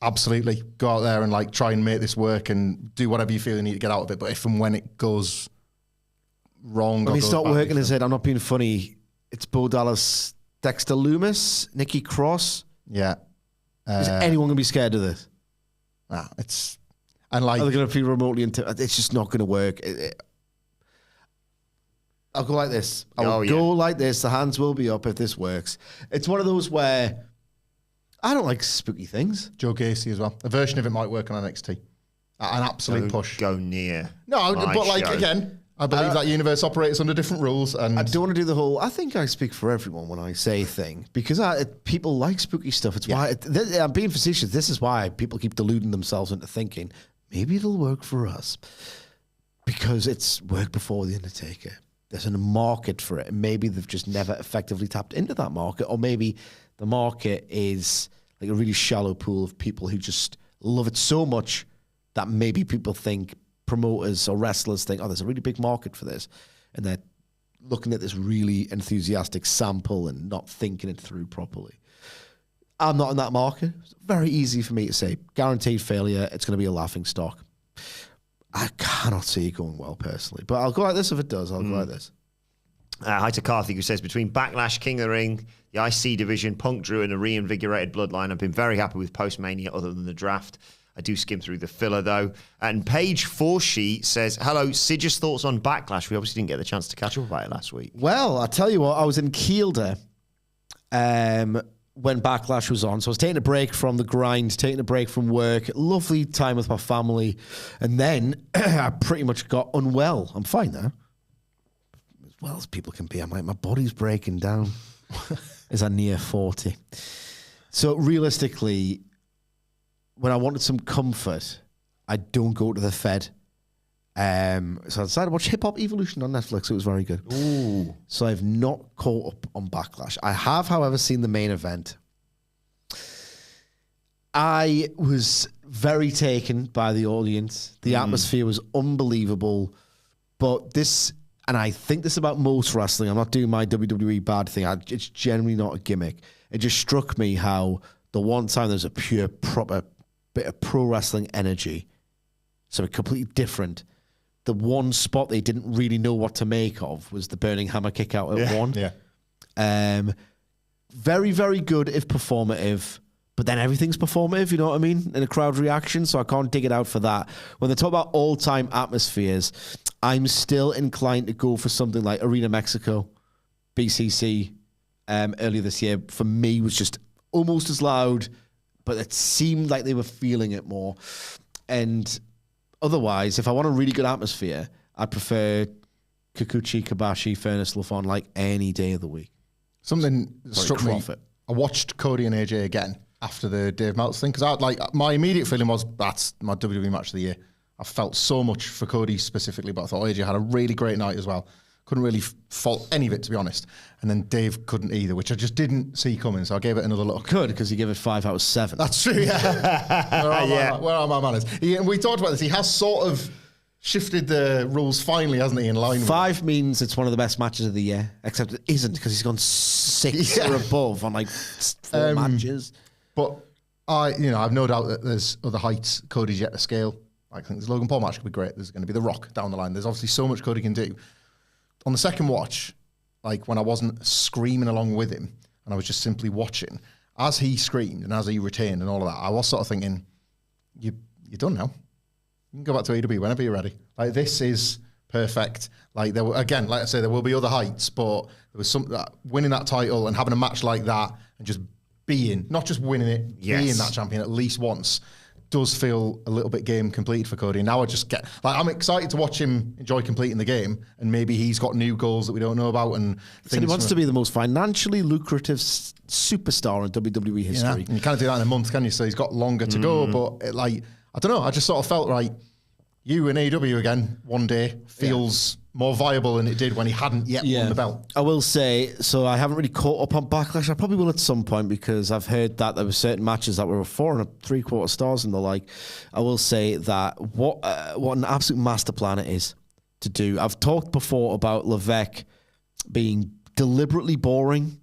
absolutely, go out there and like try and make this work and do whatever you feel you need to get out of it. But if and when it goes wrong, when it's not working, his head, I'm not being funny. It's Bo Dallas, Dexter Lumis, Nikki Cross. Yeah. Is anyone going to be scared of this? Nah, and like, are they going to feel remotely it's just not going to work. I'll go like this. I'll go like this. The hands will be up if this works. It's one of those where I don't like spooky things. Joe Gacy as well. A version of it might work on NXT. An absolute push. Go near. No, but like, again, I believe that universe operates under different rules, and I don't want to do the whole, I think I speak for everyone when I say thing, because people like spooky stuff. It's why, I'm being facetious, this is why people keep deluding themselves into thinking, maybe it'll work for us. Because it's worked before The Undertaker. There's a market for it, and maybe they've just never effectively tapped into that market, or maybe the market is like a really shallow pool of people who just love it so much that maybe people think, promoters or wrestlers think, oh, there's a really big market for this. And they're looking at this really enthusiastic sample and not thinking it through properly. I'm not in that market. It's very easy for me to say, guaranteed failure, it's going to be a laughing stock. I cannot see it going well, personally. But I'll go like this if it does. I'll go like this. Hi to Karthik, who says, between Backlash, King of the Ring, the IC division, Punk, Drew, and a reinvigorated Bloodline, I've been very happy with Post-Mania other than the draft. I do skim through the filler, though. And Paige Forshe says, hello, Sid, just thoughts on Backlash? We obviously didn't get the chance to catch up about it last week. Well, I'll tell you what, I was in Kielder when Backlash was on. So I was taking a break from the grind, taking a break from work, lovely time with my family. And then I pretty much got unwell. I'm fine now. As well as people can be. I'm like, my body's breaking down as I near 40. So realistically, when I wanted some comfort, I don't go to the Fed. So I decided to watch Hip Hop Evolution on Netflix. It was very good. Ooh. So I've not caught up on Backlash. I have, however, seen the main event. I was very taken by the audience. The atmosphere was unbelievable. But this, and I think this about most wrestling, I'm not doing my WWE bad thing. It's generally not a gimmick. It just struck me how the one time there's a pure, proper bit of pro wrestling energy, so completely different. The one spot they didn't really know what to make of was the burning hammer kick out at one. Yeah. Very, very good if performative, but then everything's performative, you know what I mean? In a crowd reaction, so I can't dig it out for that. When they talk about all-time atmospheres, I'm still inclined to go for something like Arena Mexico, BCC, earlier this year. For me, was just almost as loud, but it seemed like they were feeling it more. And otherwise, if I want a really good atmosphere, I prefer Kikuchi, Kobashi, Furnace, LaFon, like any day of the week. Something struck me. I watched Cody and AJ again after the Dave Meltzer thing, because my immediate feeling was, that's my WWE match of the year. I felt so much for Cody specifically, but I thought AJ had a really great night as well. Couldn't really fault any of it, to be honest. And then Dave couldn't either, which I just didn't see coming, so I gave it another look. Could, because he gave it 5 out of 7. That's true, yeah. Where are my manners? We talked about this. He has sort of shifted the rules finally, hasn't he, in line 5 means it's one of the best matches of the year, except it isn't, because he's gone 6 or above on like 4 matches. But I've no doubt that there's other heights Cody's yet to scale. I think the Logan Paul match could be great. There's going to be The Rock down the line. There's obviously so much Cody can do. On the second watch, like when I wasn't screaming along with him and I was just simply watching, as he screamed and as he retained and all of that, I was sort of thinking, you're done now. You can go back to AEW whenever you're ready. Like, this is perfect. Like there were, again, like I say, there will be other heights, but there was some winning that title and having a match like that and just being, not just winning it, being that champion at least once does feel a little bit game completed for Cody. And now I just get, like, I'm excited to watch him enjoy completing the game, and maybe he's got new goals that we don't know about. And he wants to be the most financially lucrative superstar in WWE history. And you can't do that in a month, can you? So he's got longer to go, but I don't know, I just sort of felt right. You in AEW again one day feels more viable than it did when he hadn't yet won the belt. I will say, so I haven't really caught up on Backlash. I probably will at some point, because I've heard that there were certain matches that were 4 3/4 stars and the like. I will say that what an absolute master plan it is to do. I've talked before about Levesque being deliberately boring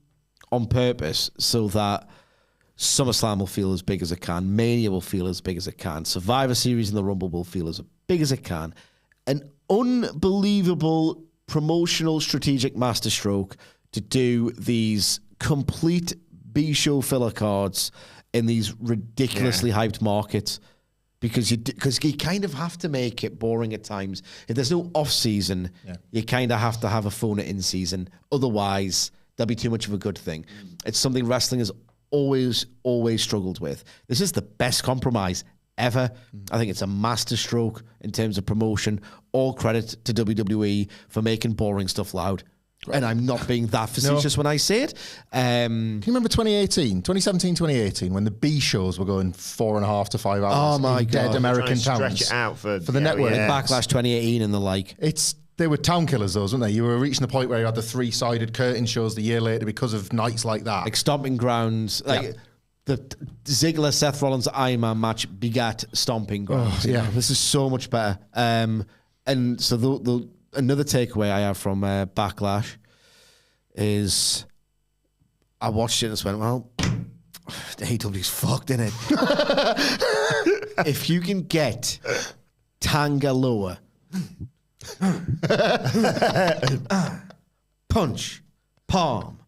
on purpose so that SummerSlam will feel as big as it can, Mania will feel as big as it can, Survivor Series and the Rumble will feel as big as it can. An unbelievable promotional strategic masterstroke to do these complete B-show filler cards in these ridiculously hyped markets, because you kind of have to make it boring at times. If there's no off-season, you kind of have to have a phone it in season. Otherwise, there'll be too much of a good thing. It's something wrestling has always struggled with. This is the best compromise ever. I think it's a masterstroke in terms of promotion. All credit to WWE for making boring stuff loud. And I'm not being that facetious when I say it. Can you remember 2017, 2018, when the B shows were going 4.5 to 5 hours? Oh my God. Dead American towns. Stretch it out for the network. Backlash 2018 and the like. They were town killers, those, weren't they? You were reaching the point where you had the 3-sided curtain shows the year later because of nights like that. Like Stomping Grounds. Like the Ziggler Seth Rollins Iron Man match begat Stomping Grounds. This is so much better. And so another takeaway I have from Backlash is I watched it and just went, well, AEW's fucked, innit? If you can get Tangaloa, punch, palm,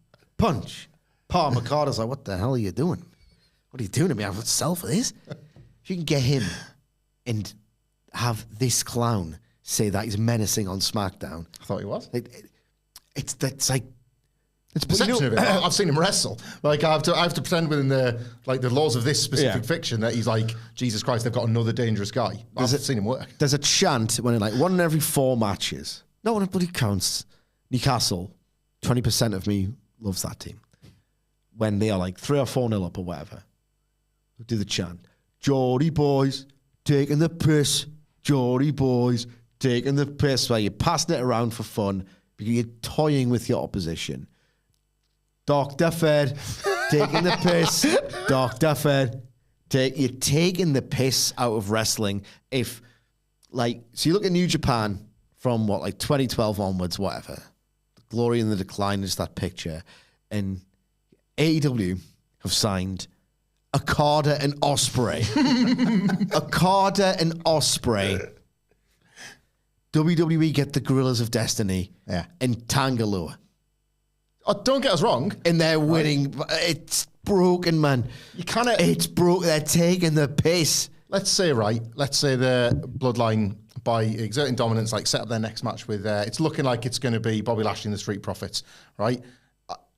Ricardo's like, what the hell are you doing? What are you doing to me? I would sell for this. If you can get him and have this clown say that he's menacing on SmackDown. I thought he was. It's like it's perception of it. I've seen him wrestle. Like I have to pretend within the laws of this specific fiction that he's like, Jesus Christ, they've got another dangerous guy. I've seen him work. There's a chant when in like 1 in every 4 matches. No one bloody counts. Newcastle, 20% of me loves that team. When they are like 3 or 4-0 up or whatever, we'll do the chant. Geordie boys taking the piss. Geordie boys taking the piss. Where you're passing it around for fun because you're toying with your opposition. Dr. Fed taking the piss. Dr. Fed, you're taking the piss out of wrestling. So you look at New Japan from 2012 onwards, whatever. The glory and the decline is that picture. And AEW have signed Okada and Ospreay. Okada and Ospreay. WWE get the Gorillas of Destiny and Tangaloa. Oh, don't get us wrong. And they're winning. It's broken, man. It's broke. They're taking the piss. Let's say the Bloodline, by exerting dominance, set up their next match with, it's looking like it's going to be Bobby Lashley and the Street Profits, right?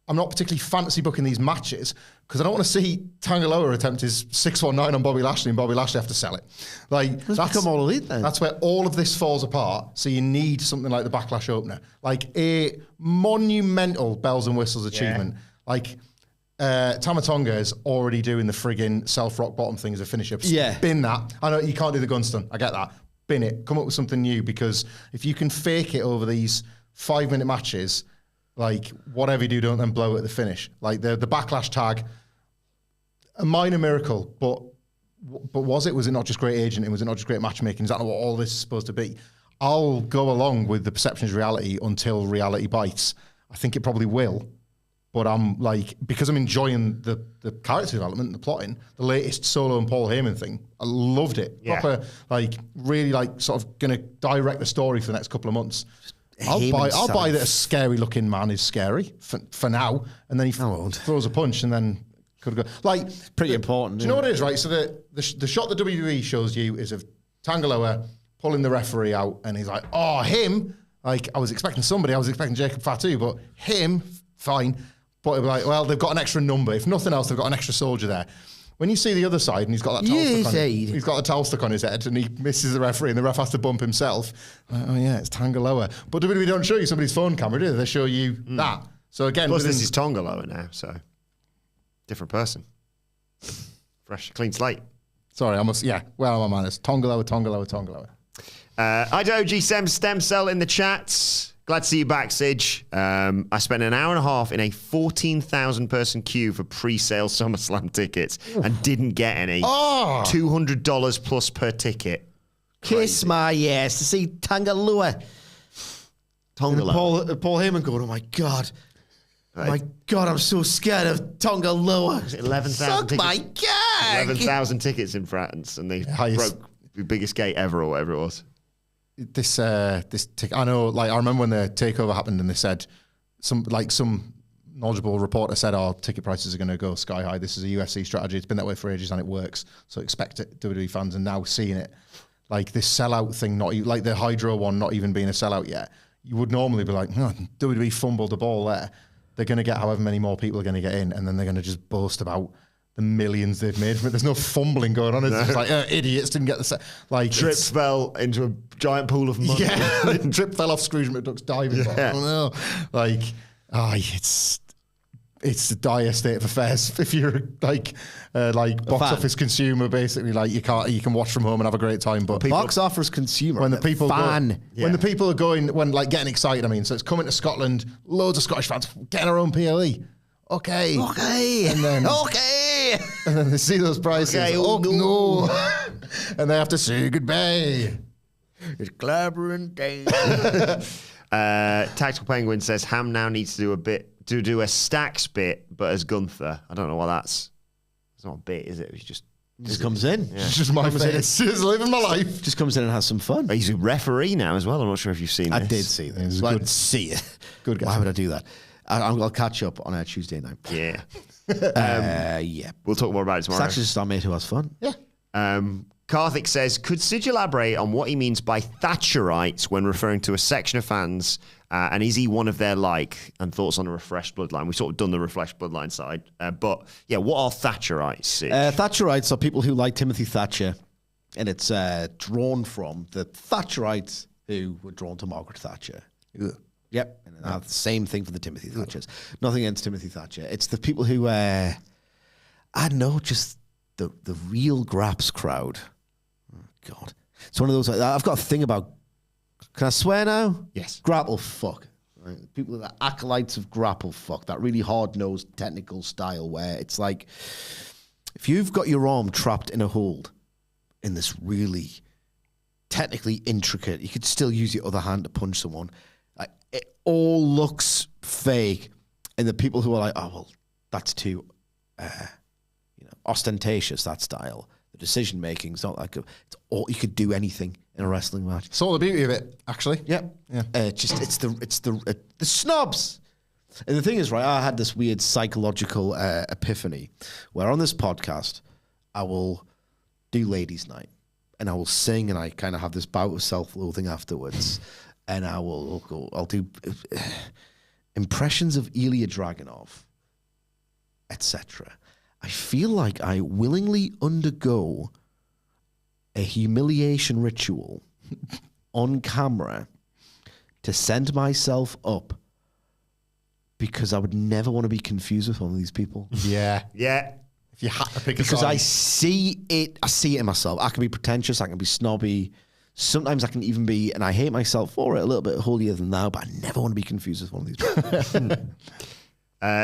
I'm not particularly fantasy booking these matches because I don't want to see Tangaloa attempt his 619 on Bobby Lashley and Bobby Lashley have to sell it. That's become all elite then. That's where all of this falls apart. So you need something like the Backlash opener, like a monumental bells and whistles achievement. Tama Tonga is already doing the friggin' self-rock bottom thing as a finisher. Bin that. I know you can't do the gun stun. I get that. Bin it. Come up with something new, because if you can fake it over these 5-minute matches, whatever you do, don't then blow at the finish. The Backlash tag, a minor miracle, but was it? Was it not just great agenting? Was it not just great matchmaking? Is that not what all this is supposed to be? I'll go along with the perception is reality until reality bites. I think it probably will. But I'm because I'm enjoying the character development and the plotting, the latest Solo and Paul Heyman thing, I loved it. Yeah. Proper, really sort of going to direct the story for the next couple of months. I'll buy that a scary looking man is scary for now, and then he throws a punch and then could go. Pretty important. Do you know what it is, right? So the shot the WWE shows you is of Tangaloa pulling the referee out, and he's like, "Oh, him." Like, I was expecting somebody. I was expecting Jacob Fatu, but him, fine. But it'd be like, well, they've got an extra number. If nothing else, they've got an extra soldier there. When you see the other side, and he's got that towel stuck on his head, and he misses the referee, and the ref has to bump himself. Like, oh yeah, it's Tangaloa. But WWE don't show you somebody's phone camera, do they? They show you that. So again, plus this is Tongaloa now, so different person, fresh, clean slate. Sorry, I must. Yeah, where are my manners? Tongaloa. IDOG Stem Cell in the chats. Glad to see you back, Sidge. I spent an hour and a half in a 14,000 person queue for pre-sale SummerSlam tickets and didn't get any. Oh. $200 plus per ticket. Kiss my ass to see Tangaloa. Paul Heyman going, oh my God. Oh my God, I'm so scared of Tangaloa. 11,000 tickets. My God. 11,000 tickets in France, and they broke the biggest gate ever, or whatever it was. This ticket. I know. Like, I remember when the takeover happened, and they said some knowledgeable reporter said, "Oh, ticket prices are going to go sky high. This is a UFC strategy. It's been that way for ages, and it works. So expect it." WWE fans are now seeing it. Like this sellout thing, like the Hydro one, not even being a sellout yet. You would normally be like, oh, WWE fumbled the ball there. They're going to get however many more people are going to get in, and then they're going to just boast about the millions they've made from it. There's no fumbling going on. It's just like, idiots didn't get the set. Like, Trip fell into a giant pool of money. Yeah, Trip fell off Scrooge McDuck's diving board. Yeah. Oh no. Like, it's the dire state of affairs if you're like box office consumer, basically. Like, you can watch from home and have a great time, but Box office consumer. when the people fan. when the people are going, when like getting excited, I mean, so it's coming to Scotland, loads of Scottish fans getting our own PLE. Okay. And then And then they see those prices. Okay, oh no. And they have to say goodbye. It's clobbering day. Tactical Penguin says Ham now needs to do a Stacks bit, but as Gunther. I don't know what that's. It's not a bit, is it? He just comes in. Yeah. It's just my face. Just living my life. Just comes in and has some fun. He's a referee now as well. I'm not sure if you've seen this. I did see that. It's Well, good. see it. Good guy. Why would I do that? I'll catch up on a Tuesday night. Yeah. Yeah. We'll talk more about it It's tomorrow. actually just our mate who has fun. Yeah. Karthik says, could Sid elaborate on what he means by Thatcherites when referring to a section of fans, and is he one of their like, and thoughts on a refreshed bloodline? We've sort of done the refreshed bloodline side, but yeah, what are Thatcherites, Sid? Thatcherites are people who like Timothy Thatcher, and it's drawn from the Thatcherites who were drawn to Margaret Thatcher. Ugh. Yep, and the same thing for the Timothy Thatchers. Nothing against Timothy Thatcher. It's the people who, I don't know, just the real Graps crowd. Oh, God. It's one of those, I've got a thing about, can I swear now? Yes. Grapple fuck. Right? People that are acolytes of grapple fuck, that really hard-nosed technical style where it's like, if you've got your arm trapped in a hold in this really technically intricate, you could still use your other hand to punch someone. It all looks fake, and the people who are like, oh well, that's too, ostentatious. That style, the decision making is not like it's all you could do anything in a wrestling match. It's all the beauty of it, actually. Yep. Yeah. It's the snobs. And the thing is, right, I had this weird psychological epiphany where on this podcast I will do ladies' night and I will sing and I kind of have this bout of self-loathing afterwards. And I'll do impressions of Ilja Dragunov, etc. I feel like I willingly undergo a humiliation ritual on camera to send myself up because I would never want to be confused with one of these people. Yeah. Yeah. If you had to pick a Because side. I see it in myself. I can be pretentious, I can be snobby. Sometimes I can even be, and I hate myself for it, a little bit holier than thou, but I never want to be confused with one of these people.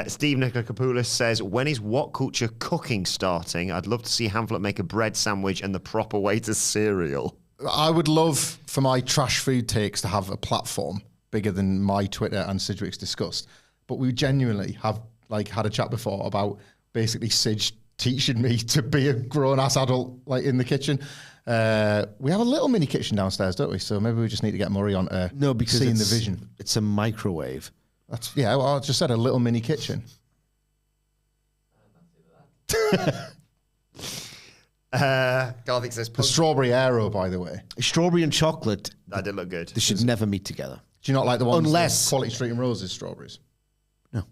Steve Nikolakopoulos says, when is What Culture cooking starting? I'd love to see Hamlet make a bread sandwich and the proper way to cereal. I would love for my trash food takes to have a platform bigger than my Twitter and Sidgwick's Disgust. But we genuinely have like had a chat before about basically Sidge teaching me to be a grown-ass adult like in the kitchen. We have a little mini kitchen downstairs, don't we? So maybe we just need to get Murray on No, because seeing the vision. It's a microwave. That's well, I just said a little mini kitchen. Garlic says The Punk. strawberry aero, by the way. Strawberry and chocolate, That did look good. they should never meet together. Do you not like the ones Unless- with Quality Street and Roses strawberries? No.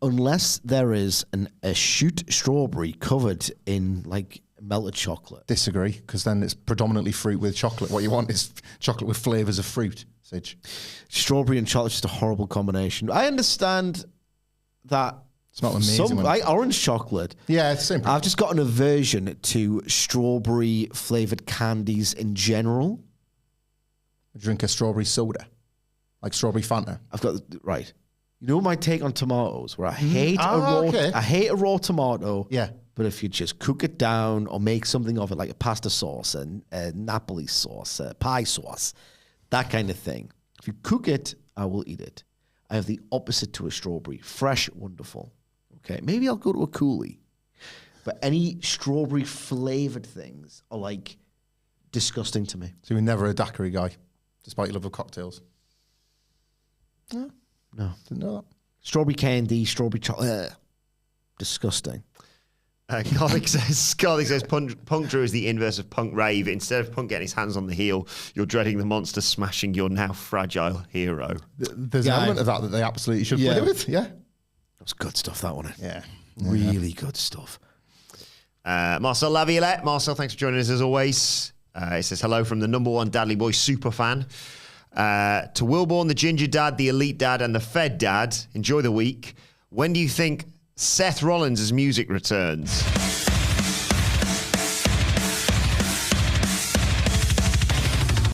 Unless there is a shoot strawberry covered in like melted chocolate. Disagree, because then it's predominantly fruit with chocolate. What you want is chocolate with flavours of fruit, Sige. Strawberry and chocolate is just a horrible combination. I understand that It's not amazing. some, like orange chocolate. Yeah, it's simple. I've just got an aversion to strawberry flavored candies in general. Drink a strawberry soda, like strawberry Fanta. I've got right. You know my take on tomatoes, where I hate okay. I hate a raw tomato. Yeah. But if you just cook it down or make something of it, like a pasta sauce and a Napoli sauce, a pie sauce, that kind of thing. If you cook it, I will eat it. I have the opposite to a strawberry. Fresh, wonderful. Okay, maybe I'll go to a coolie. But any strawberry flavored things are like disgusting to me. So you're never a daiquiri guy, despite your love of cocktails. No. Didn't know that. Strawberry candy, strawberry chocolate. Disgusting. Garlic says Punk Drew is the inverse of Punk Rave. Instead of Punk getting his hands on the heel, you're dreading the monster smashing your now fragile hero. There's an element of that they absolutely should play with. Yeah. That was good stuff, that one. Yeah. Really good stuff. Marcel Laviolette. Marcel, thanks for joining us as always. It says hello from the #1 Dadley Boyz super fan. To Wilborn, the Ginger Dad, the Elite Dad, and the Fed Dad. Enjoy the week. When do you think Seth Rollins' music returns?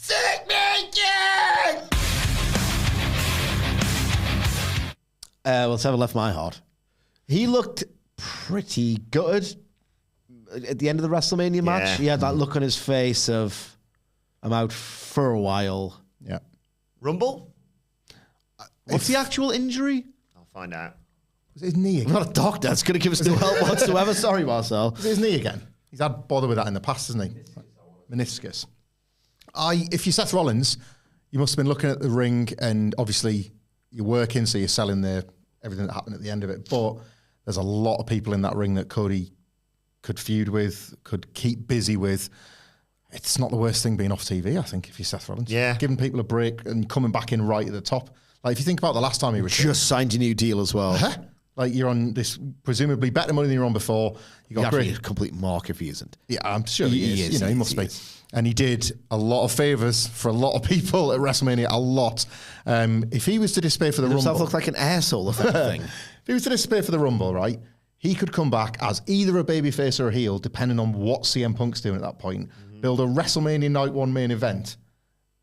Sick Magic! Let's have a left my heart. He looked pretty good at the end of the WrestleMania match. Yeah. He had that look on his face of, I'm out for a while. Yeah. Rumble? What's the actual injury? I'll find out. Was it his knee I'm again? not a doctor. It's going to give us no help whatsoever. Sorry, Marcel. Was it his knee again? He's had bother with that in the past, hasn't he? Meniscus. If you're Seth Rollins, you must have been looking at the ring, and obviously you're working, so you're selling everything that happened at the end of it. But there's a lot of people in that ring that Cody could feud with, could keep busy with. It's not the worst thing being off TV, I think, if you're Seth Rollins. Yeah. Giving people a break and coming back in right at the top. Like, if you think about the last time he returned. Just signed a new deal as well. Huh? Like, you're on this presumably better money than you were on before. You got He'd have to great. be a complete mark if he isn't. Yeah, I'm sure he He is. is, He must he be. is. And he did a lot of favours for a lot of people at WrestleMania, a lot. If he was to disappear for the Himself Rumble, looked like an asshole, if anything. if he was to disappear for the Rumble, right, he could come back as either a babyface or a heel, depending on what CM Punk's doing at that point. Build a WrestleMania Night 1 main event,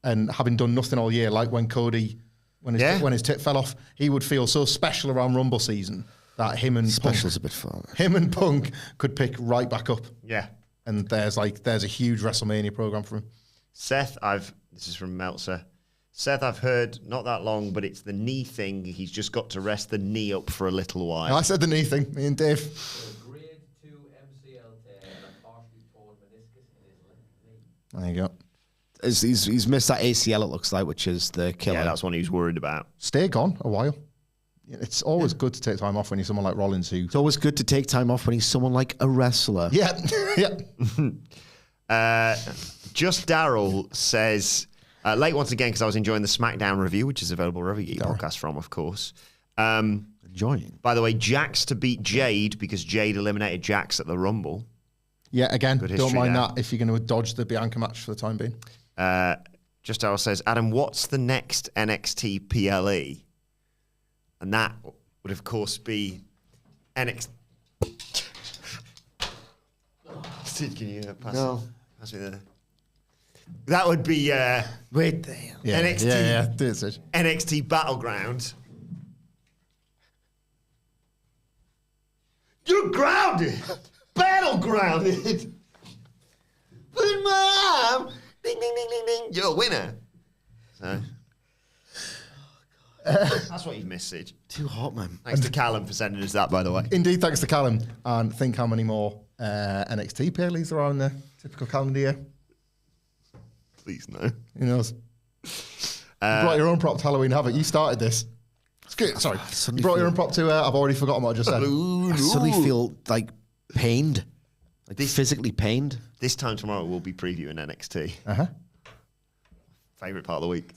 and having done nothing all year, like when Cody, when his tit fell off, he would feel so special around Rumble season that him and Special's a bit far. Punk could pick right back up. Yeah. And there's a huge WrestleMania program for him. Seth, this is from Meltzer. Seth, I've heard not that long, but it's the knee thing. He's just got to rest the knee up for a little while. I said the knee thing, me and Dave. Grade 2 MCL tear and a partially torn meniscus in his left knee. There you go. He's missed that ACL, it looks like, which is the killer. Yeah, that's one he was worried about. Stay gone a while. It's always good to take time off when you're someone like Rollins who... It's always good to take time off when he's someone like a wrestler. Yeah, yeah. Just Daryl says, late once again because I was enjoying the SmackDown review, which is available wherever you get your podcast from, of course. Enjoying. By the way, Jax to beat Jade because Jade eliminated Jax at the Rumble. Yeah, again, Good don't history mind there. that if you're going to dodge the Bianca match for the time being. Just Daryl says, Adam, what's the next NXT PLE? And that would, of course, be NXT. Sid, can you pass me the... That would be Wait there. Yeah, NXT. yeah. Do it, Sid. NXT Battleground. You're grounded. Battlegrounded. Put my arm. Ding, ding, ding, ding, ding. You're a winner. So. That's what you've missed, Sid. Too hot, man. Thanks to Callum for sending us that, by the way. Indeed, thanks to Callum. And think how many more NXT PLEs there are in the typical calendar year. Please, no. Who knows? You brought your own prop to Halloween Havoc. You started this. It's good. Sorry. You suddenly brought your feel- own prop to... I've already forgotten what I just said. I suddenly feel like pained. Like physically pained. This time tomorrow, we'll be previewing NXT. Uh-huh. Favourite part of the week.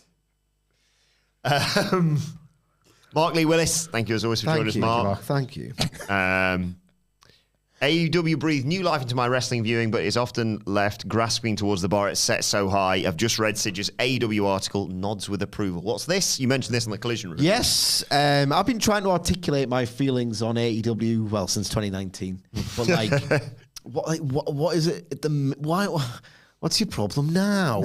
Mark Lee Willis, thank you as always for joining us, Mark. Thank you. AEW breathed new life into my wrestling viewing, but is often left grasping towards the bar it's set so high. I've just read Sidge's AEW article, nods with approval. What's this? You mentioned this in the Collision review. Yes, I've been trying to articulate my feelings on AEW, well, since 2019. But like, what is it? Why? What's your problem now?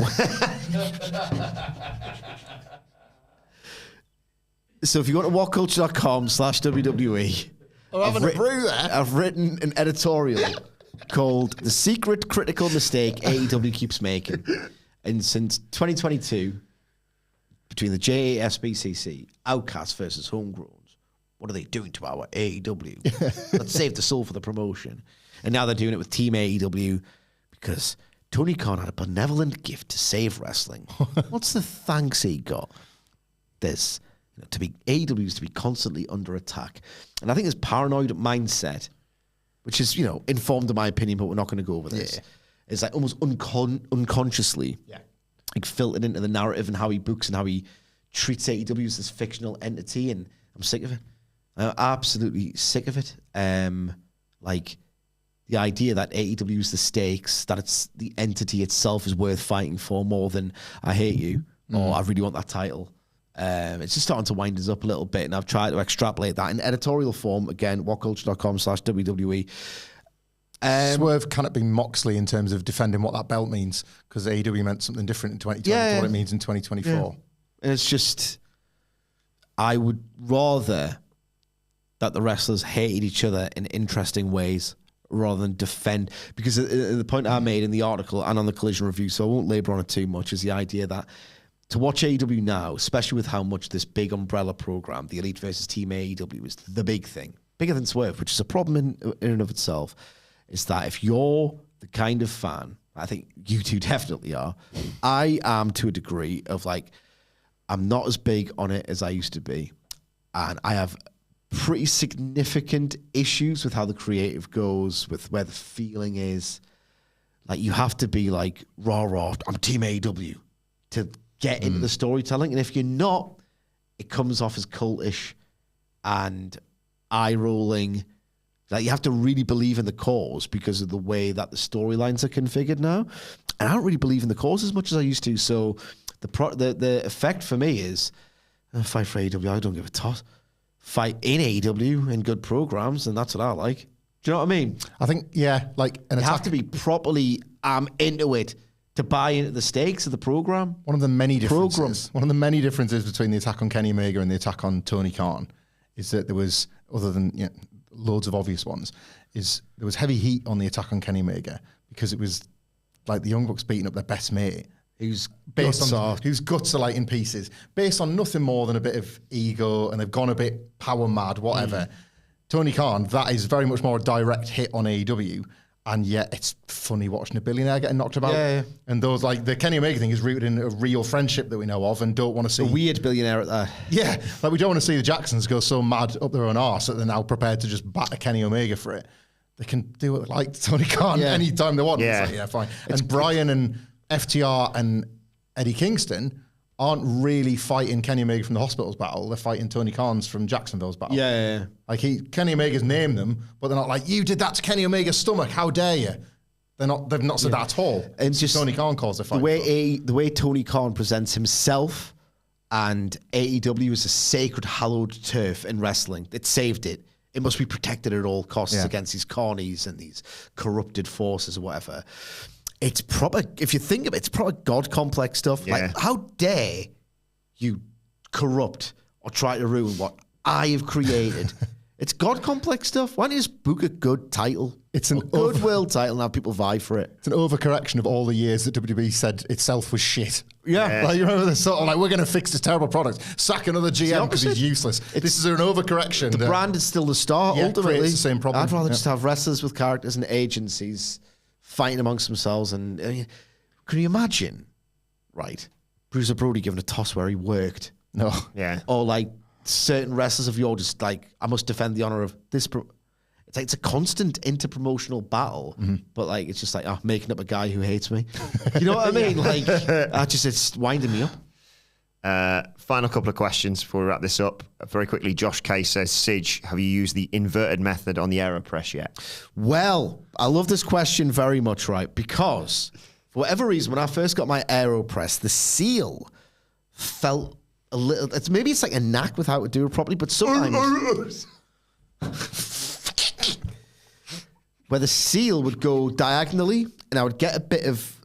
So if you go to whatculture.com/WWE, I've written an editorial called "The Secret Critical Mistake AEW Keeps Making," and since 2022, between the JASBCC, Outcasts versus Homegrowns, what are they doing to our AEW? Let's save the soul for the promotion. And now they're doing it with Team AEW because Tony Khan had a benevolent gift to save wrestling. What's the thanks he got? This. AEW is to be constantly under attack. And I think this paranoid mindset, which is, informed in my opinion, but we're not going to go over this, is like almost unconsciously like filtered into the narrative and how he books and how he treats AEW as this fictional entity. And I'm sick of it. I'm absolutely sick of it. Like the idea that AEW is the stakes, that it's the entity itself is worth fighting for more than I hate you or I really want that title. It's just starting to wind us up a little bit, and I've tried to extrapolate that in editorial form. Again, whatculture.com/WWE. Swerve cannot be Moxley in terms of defending what that belt means, because AEW meant something different in 2020 to what it means in 2024. Yeah. And it's just, I would rather that the wrestlers hated each other in interesting ways rather than defend, because the point I made in the article and on the Collision review, so I won't labour on it too much, is the idea that to watch AEW now, especially with how much this big umbrella program, the Elite versus Team AEW, is the big thing, bigger than Swerve, which is a problem in and of itself, is that if you're the kind of fan, I think you two definitely are, I am to a degree of like, I'm not as big on it as I used to be. And I have pretty significant issues with how the creative goes, with where the feeling is. Like, you have to be like, rah, I'm Team AEW to get into the storytelling. And if you're not, it comes off as cultish and eye-rolling. Like, you have to really believe in the cause because of the way that the storylines are configured now. And I don't really believe in the cause as much as I used to. So the effect for me is, fight for AEW, I don't give a toss. Fight in AEW in good programs, and that's what I like. Do you know what I mean? I think, like an you have to be properly into it to buy into the stakes of the program. One of the many differences between the attack on Kenny Omega and the attack on Tony Khan is that there was, other than loads of obvious ones, is there was heavy heat on the attack on Kenny Omega because it was like the Young Bucks beating up their best mate, whose guts are like in pieces, based on nothing more than a bit of ego, and they've gone a bit power mad, whatever. Tony Khan, that is very much more a direct hit on AEW. And yet it's funny watching a billionaire getting knocked about. Yeah. And those, like, the Kenny Omega thing is rooted in a real friendship that we know of and don't want to see. A weird billionaire at that. Yeah. Like, we don't want to see the Jacksons go so mad up their own arse that they're now prepared to just batter Kenny Omega for it. They can do what they like to Tony Khan anytime they want. Yeah. It's like, fine. And Brian and FTR and Eddie Kingston aren't really fighting Kenny Omega from the Hospitals battle. They're fighting Tony Khan's from Jacksonville's battle. Yeah. Like, Kenny Omega's named them, but they're not like, you did that to Kenny Omega's stomach, how dare you? They've not said that at all. It's just Tony Khan calls the fight. The way Tony Khan presents himself and AEW is a sacred, hallowed turf in wrestling. It saved it. It must be protected at all costs against these carnies and these corrupted forces or whatever. It's proper, if you think of it, it's proper God complex stuff. Yeah. Like, how dare you corrupt or try to ruin what I have created? It's God complex stuff. Why don't you just book a good title? It's a goodwill title and have people vie for it. It's an overcorrection of all the years that WWE said itself was shit. Yeah. Like, you remember the sort of like, we're going to fix this terrible product, sack another GM because he's useless. This is an overcorrection. The brand is still the star, ultimately. Creates the same problem. I'd rather just have wrestlers with characters and agencies fighting amongst themselves. And can you imagine, right, Bruiser Brody giving a toss where he worked? No. Yeah. Or like certain wrestlers of yours just like, I must defend the honor of this. it's a constant interpromotional battle, but like it's just like making up a guy who hates me. You know what I mean? Like it's winding me up. Final couple of questions before we wrap this up. Very quickly, Josh K says, Sidge, have you used the inverted method on the AeroPress yet? Well, I love this question very much, right? Because for whatever reason, when I first got my AeroPress, the seal felt a little. Maybe it's like a knack with how to do it properly, but sometimes where the seal would go diagonally, and I would get a bit of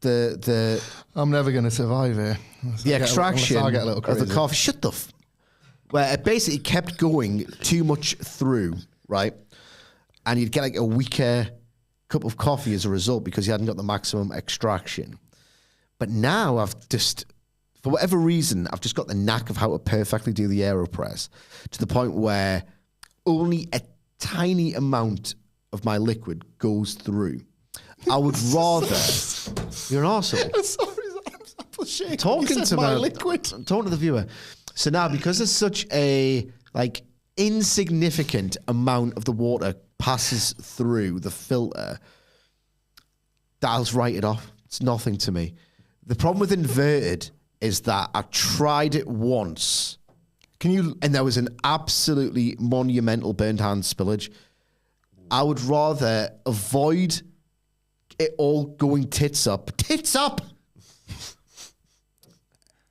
the I'm never going to survive here. the extraction I'll get a little of crazy. the coffee. Shut the where it basically kept going too much through, right? And you'd get like a weaker cup of coffee as a result because you hadn't got the maximum extraction. But now I've just, for whatever reason, I've just got the knack of how to perfectly do the AeroPress to the point where only a tiny amount of my liquid goes through. I would rather... You're an arsehole. Sorry, Talking to my liquid. I'm talking to the viewer. So now, because there's such a like insignificant amount of the water passes through the filter, I'll write it off. It's nothing to me. The problem with inverted is that I tried it once. And there was an absolutely monumental burnt hand spillage. I would rather avoid it all going tits up,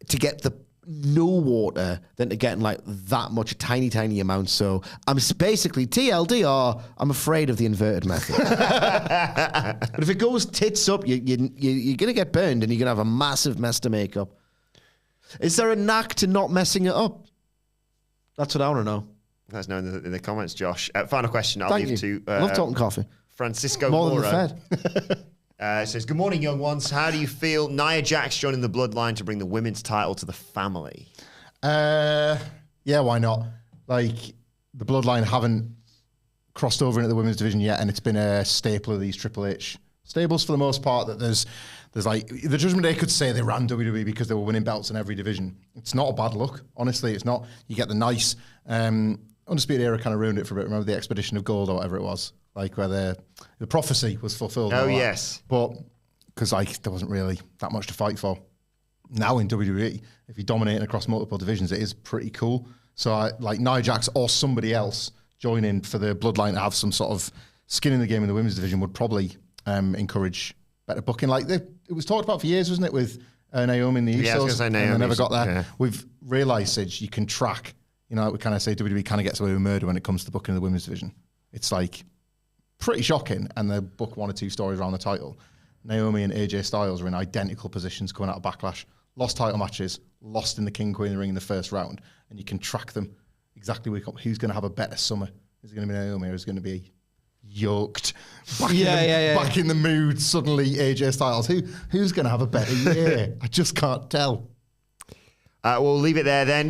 to get the no water than to getting like that much, a tiny amount. So I'm basically TLDR. I'm afraid of the inverted method. But if it goes tits up, you're gonna get burned and you're gonna have a massive mess to make up. Is there a knack to not messing it up? That's what I want to know. Let us know in the comments, Josh. Final question. I'll Thank leave you. to I love talking coffee. Francisco More Mora. than the Fed. Says, good morning, young ones. How do you feel Nia Jax joining the Bloodline to bring the women's title to the family? Yeah, why not? Like, the Bloodline haven't crossed over into the women's division yet, and it's been a staple of these Triple H stables for the most part, that there's like, the Judgment Day could say they ran WWE because they were winning belts in every division. It's not a bad look, honestly. It's not. You get the nice, Undisputed Era kind of ruined it for a bit. Remember the Expedition of Gold or whatever it was? Like, where the prophecy was fulfilled. Oh, yes. But, because like, there wasn't really that much to fight for. Now in WWE, if you're dominating across multiple divisions, it is pretty cool. So, like, Nia Jax or somebody else joining for the Bloodline to have some sort of skin in the game in the women's division would probably encourage better booking. Like, it was talked about for years, wasn't it, with Naomi and the Usos? Yeah, I was going to say Naomi. And they never got there. Yeah. We've realised, Sidge, you can track, you know, like we kind of say WWE kind of gets away with murder when it comes to booking the women's division. It's like pretty shocking, and they book one or two stories around the title. Naomi and AJ Styles are in identical positions coming out of Backlash. Lost title matches, lost in the King Queen ring in the first round, and you can track them exactly who's going to have a better summer. Is it going to be Naomi, or is it going to be yoked? Back in the mood, suddenly AJ Styles. Who's going to have a better year? I just can't tell. We'll leave it there then.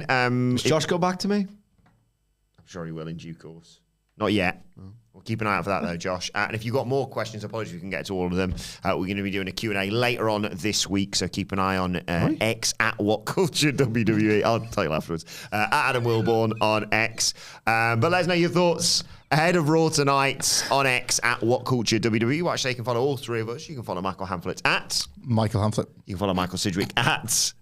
Does Josh go back to me? I'm sure he will in due course. Not yet. We'll keep an eye out for that, though, Josh. And if you've got more questions, apologies, we can get to all of them. We're going to be doing a Q&A later on this week, so keep an eye on X at WhatCultureWWE. I'll tell you afterwards. At Adam Wilborn on X. But let us know your thoughts ahead of Raw tonight on X at WhatCultureWWE. Watch, you can follow all three of us. You can follow Michael Hamflett at... Michael Hamflett. You can follow Michael Sidgwick at...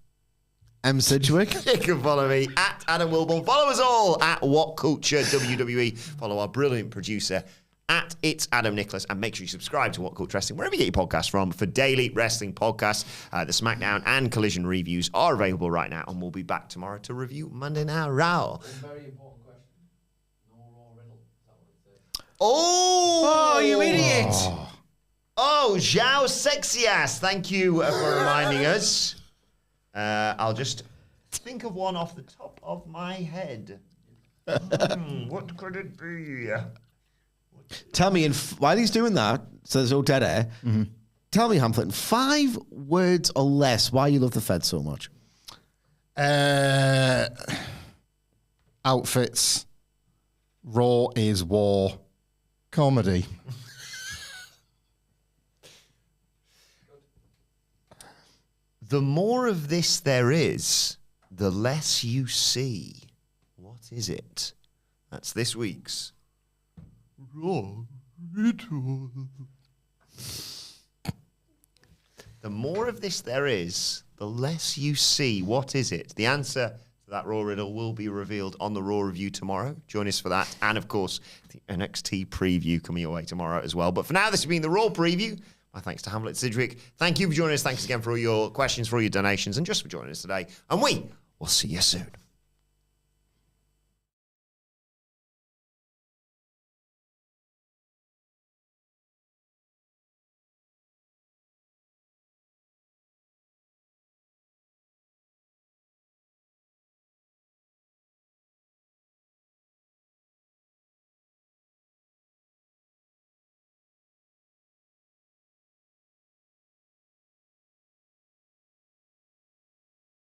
M. Sidgwick. You can follow me at Adam Wilborn. Follow us all at What Culture WWE. Follow our brilliant producer at It's Adam Nicholas. And make sure you subscribe to What Culture Wrestling, wherever you get your podcasts from, for daily wrestling podcasts. The SmackDown and Collision reviews are available right now. And we'll be back tomorrow to review Monday Night Raw. Very important question. No Raw riddle. Is that what it says? Oh, you idiot. Oh, Zhao Sexy Ass. Thank you for reminding us. I'll just think of one off the top of my head. What could it be? Tell me, while he's doing that, so there's no dead air, tell me, Hamflett, in 5 words or less, why you love the Fed so much. Outfits. Raw is war. Comedy. The more of this there is, the less you see. What is it? That's this week's The more of this there is, the less you see. What is it? The answer to that Raw riddle will be revealed on the Raw review tomorrow. Join us for that. And, of course, the NXT preview coming your way tomorrow as well. But for now, this has been the Raw preview. My thanks to Hamlet Sidgwick. Thank you for joining us. Thanks again for all your questions, for all your donations, and just for joining us today. And we will see you soon.